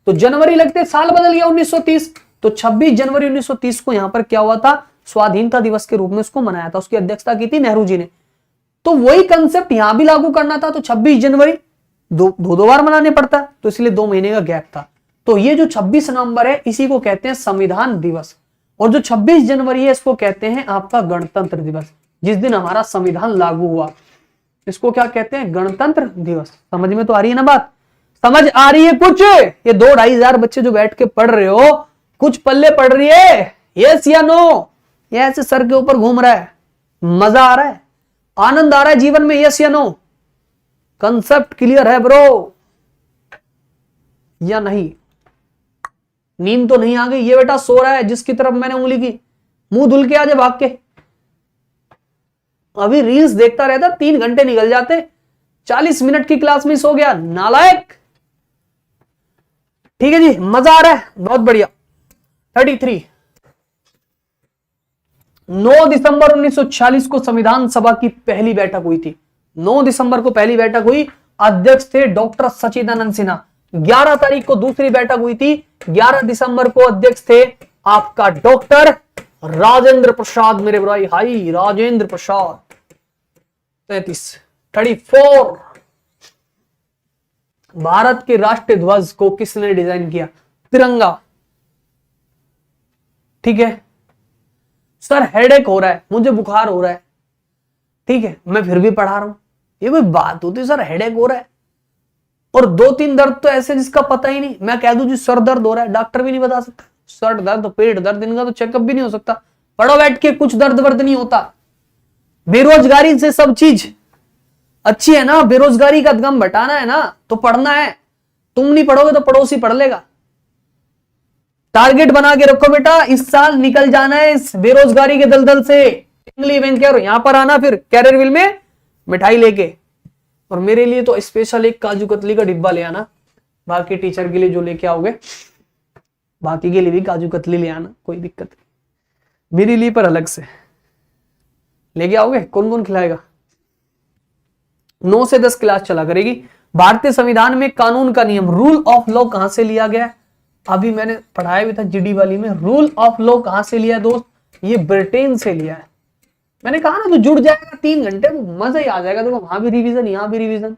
तो जनवरी लगते साल बदल गया 1930। तो 26 जनवरी 1930 को यहां पर क्या हुआ था, स्वाधीनता दिवस के रूप में उसको मनाया था। उसकी अध्यक्षता की थी नेहरू जी ने। तो वही कंसेप्ट यहां भी लागू करना था, तो 26 जनवरी दो बार मनाने पड़ता, तो इसलिए 2 महीने का गैप था। तो ये जो 26 नवंबर है इसी को कहते हैं संविधान दिवस, और जो 26 जनवरी है इसको कहते हैं आपका गणतंत्र दिवस, जिस दिन हमारा संविधान लागू हुआ। इसको क्या कहते हैं, गणतंत्र दिवस। समझ में तो आ रही है ना बात, समझ आ रही है कुछ। ये 2-2.5 हजार बच्चे जो बैठ के पढ़ रहे हो, कुछ पल्ले पढ़ रही है, यस या नो, ये ऐसे सर के ऊपर घूम रहा है, मजा आ रहा है, आनंद आ रहा है जीवन में, यस या नो, कंसेप्ट क्लियर है ब्रो या नहीं। नींद तो नहीं आ गई? ये बेटा सो रहा है जिसकी तरफ मैंने उंगली की, मुंह धुल के आ जाए भाग के। अभी रील्स देखता रहता, 3 घंटे निकल जाते, 40 मिनट की क्लास में सो गया, नालायक। ठीक है जी, मजा आ रहा है, बहुत बढ़िया। 33, 9 दिसंबर 1946 को संविधान सभा की पहली बैठक हुई थी। 9 दिसंबर को पहली बैठक हुई, अध्यक्ष थे डॉक्टर सच्चिदानंद सिन्हा। 11 तारीख को दूसरी बैठक हुई थी, 11 दिसंबर को अध्यक्ष थे आपका डॉक्टर राजेंद्र प्रसाद, मेरे भाई हाई राजेंद्र प्रसाद। 34, भारत के राष्ट्रीय ध्वज को किसने डिजाइन किया? तिरंगा। ठीक है सर, हेडेक हो रहा है, मुझे बुखार हो रहा है, ठीक है मैं फिर भी पढ़ा रहा हूं, ये कोई बात होती है? सर हेडेक हो रहा है और 2-3 दर्द तो ऐसे जिसका पता ही नहीं, मैं कह दूं जी सर दर्द हो रहा है, डॉक्टर भी नहीं बता सकता। सर दर्द, पेट दर्द, इनका तो चेकअप भी नहीं हो सकता। पढ़ो बैठ के, कुछ दर्द वर्द नहीं होता। बेरोजगारी से सब चीज अच्छी है ना, बेरोजगारी का दम बटाना है ना, तो पढ़ना है। तुम नहीं पढ़ोगे तो पड़ोसी पढ़ लेगा। टारगेट बना के रखो बेटा, इस साल निकल जाना है इस बेरोजगारी के दलदल से। यहां पर आना फिर कैरियरविल में मिठाई लेके, और मेरे लिए तो स्पेशल एक काजू कतली का डिब्बा ले आना। बाकी टीचर के लिए जो लेके आओगे, बाकी के लिए भी काजू कतली ले आना, कोई दिक्कत नहीं। मेरे लिए पर अलग से लेके आओगे। कौन कौन खिलाएगा? 9 से 10 क्लास चला करेगी। भारतीय संविधान में कानून का नियम, रूल ऑफ लॉ कहां से लिया गया? अभी मैंने पढ़ाया भी था जीडी वाली में। रूल ऑफ लॉ कहां से लिया दोस्त? ये ब्रिटेन से लिया है। मैंने कहा ना, तो जुड़ जाएगा 3 घंटे, मजा ही आ जाएगा। देखो वहां भी रिवीजन, यहां भी रिवीजन।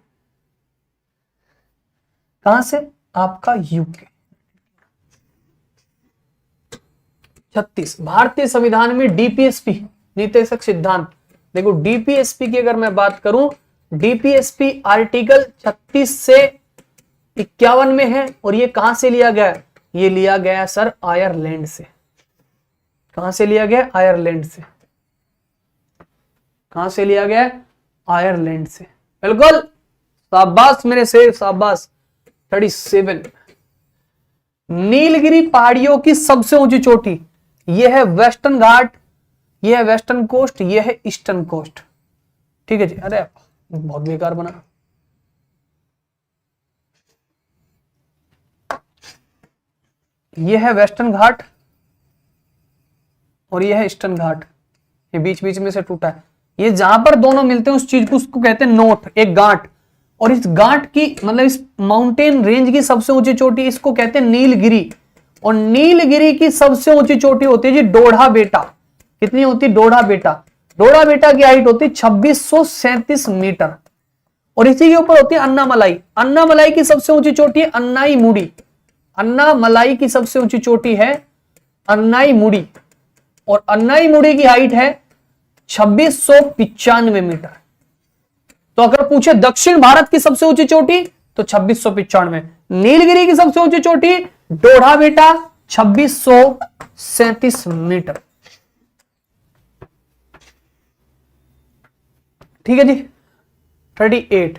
कहां से? आपका यूके। 36, भारतीय संविधान में डीपीएसपी, नीतिशक सिद्धांत। देखो डीपीएसपी की अगर मैं बात करूं, डीपीएसपी आर्टिकल 36 से 51 में है, और ये कहां से लिया गया? ये लिया गया सर आयरलैंड से। कहां से लिया गया? आयरलैंड से। कहां से लिया गया? आयरलैंड से। बिल्कुल, शाबाश मेरे शेर, शाबाश। 37, नीलगिरी पहाड़ियों की सबसे ऊंची चोटी, यह है वेस्टर्न घाट, यह है वेस्टर्न कोस्ट, यह है ईस्टर्न कोस्ट। ठीक है जी। अरे बहुत बेकार बना। यह है वेस्टर्न घाट और यह है ईस्टर्न घाट, ये बीच बीच में से टूटा है। ये जहां पर दोनों मिलते हैं उस चीज को, उसको कहते हैं नोट, एक गांठ। और इस गांठ की मतलब इस माउंटेन रेंज की सबसे ऊंची चोटी, इसको कहते हैं नीलगिरी। और नीलगिरी की सबसे ऊंची चोटी होती है जी डोढ़ा बेटा। कितनी होती है? डोढ़ा बेटा। डोढ़ा बेटा की हाइट होती है 2637 मीटर। और इसी के ऊपर होती है अन्नामलाई। अन्नामलाई की सबसे ऊंची चोटी है अन्नाई मुड़ी। अन्नामलाई की सबसे ऊंची चोटी है अन्नाई मुड़ी, और अन्नाई मुड़ी की हाइट है 2695 मीटर। तो अगर पूछे दक्षिण भारत की सबसे ऊंची चोटी तो 2695। नीलगिरी की सबसे ऊंची चोटी डोढ़ा बेटा 2637 मीटर। ठीक है जी। 38,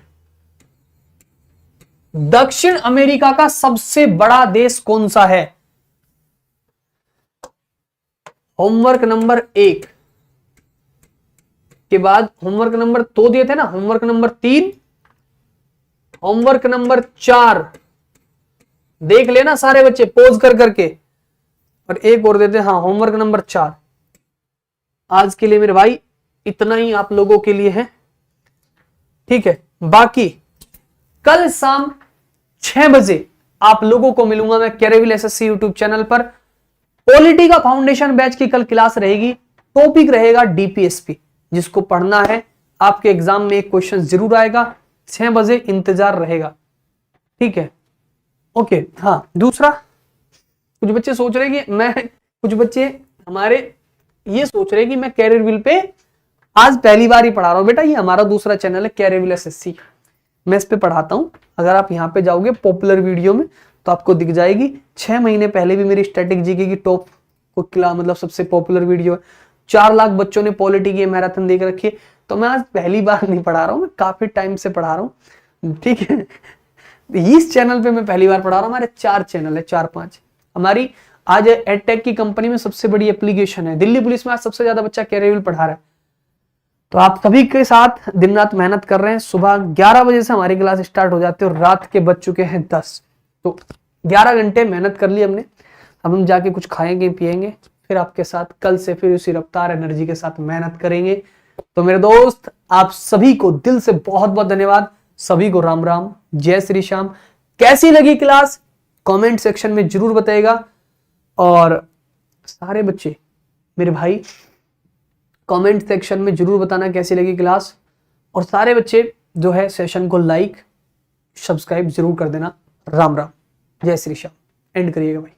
दक्षिण अमेरिका का सबसे बड़ा देश कौन सा है? होमवर्क नंबर 1 के बाद होमवर्क नंबर 2 दिए थे ना, होमवर्क नंबर 3, होमवर्क नंबर 4 देख लेना सारे बच्चे पॉज कर करके, और एक और देते हैं, हाँ होमवर्क नंबर 4। आज के लिए मेरे भाई इतना ही आप लोगों के लिए है, ठीक है। बाकी कल शाम 6 बजे आप लोगों को मिलूंगा मैं कैरियरविल एसएससी यूट्यूब चैनल पर। पॉलिटी का फाउंडेशन बैच की कल क्लास रहेगी, टॉपिक रहेगा डीपीएसपी। जिसको पढ़ना है, आपके एग्जाम में एक क्वेश्चन जरूर आएगा, 6 बजे इंतजार रहेगा, ठीक है। ओके, हाँ दूसरा, कुछ बच्चे सोच रहे कि मैं, कुछ बच्चे हमारे ये सोच रहे कि मैं कैरियरविल पे आज पहली बार ही पढ़ा रहा हूं। बेटा ये हमारा दूसरा चैनल है कैरियरविल एसएससी, मैं इस पे पढ़ाता हूं। अगर आप यहाँ पे जाओगे पॉपुलर वीडियो में तो आपको दिख जाएगी। 6 महीने पहले भी मेरी स्टैटिक जीके की टॉप को किला, मतलब सबसे पॉपुलर वीडियो है। 4 लाख बच्चों ने पॉलिटी की मैराथन देख रखी है। तो मैं आज पहली बार नहीं पढ़ा रहा हूँ, मैं काफी टाइम से पढ़ा रहा हूँ, ठीक है। इस चैनल पे मैं पहली बार पढ़ा रहा हूँ। हमारे 4 चैनल है, 4-5। अब हमारी आज एडटेक की कंपनी में सबसे बड़ी एप्लीकेशन है। दिल्ली पुलिस में आज सबसे ज्यादा बच्चा कैरियर पढ़ा रहा है। तो आप सभी के साथ दिन रात मेहनत कर रहे हैं। सुबह 11 बजे से हमारी क्लास स्टार्ट हो जाती है और रात के बज चुके हैं 10। तो 11 घंटे मेहनत कर ली हमने। अब हम जाके कुछ खाएंगे पिएंगे, फिर आपके साथ कल से फिर उसी रफ्तार एनर्जी के साथ मेहनत करेंगे। तो मेरे दोस्त, आप सभी को दिल से बहुत बहुत धन्यवाद। सभी को राम राम, जय श्री श्याम। कैसी लगी क्लास कमेंट सेक्शन में जरूर बताइएगा। और सारे बच्चे मेरे भाई कमेंट सेक्शन में जरूर बताना कैसी लगी क्लास। और सारे बच्चे जो है सेशन को लाइक सब्सक्राइब जरूर कर देना। राम राम, जय श्री श्याम। एंड करिएगा भाई।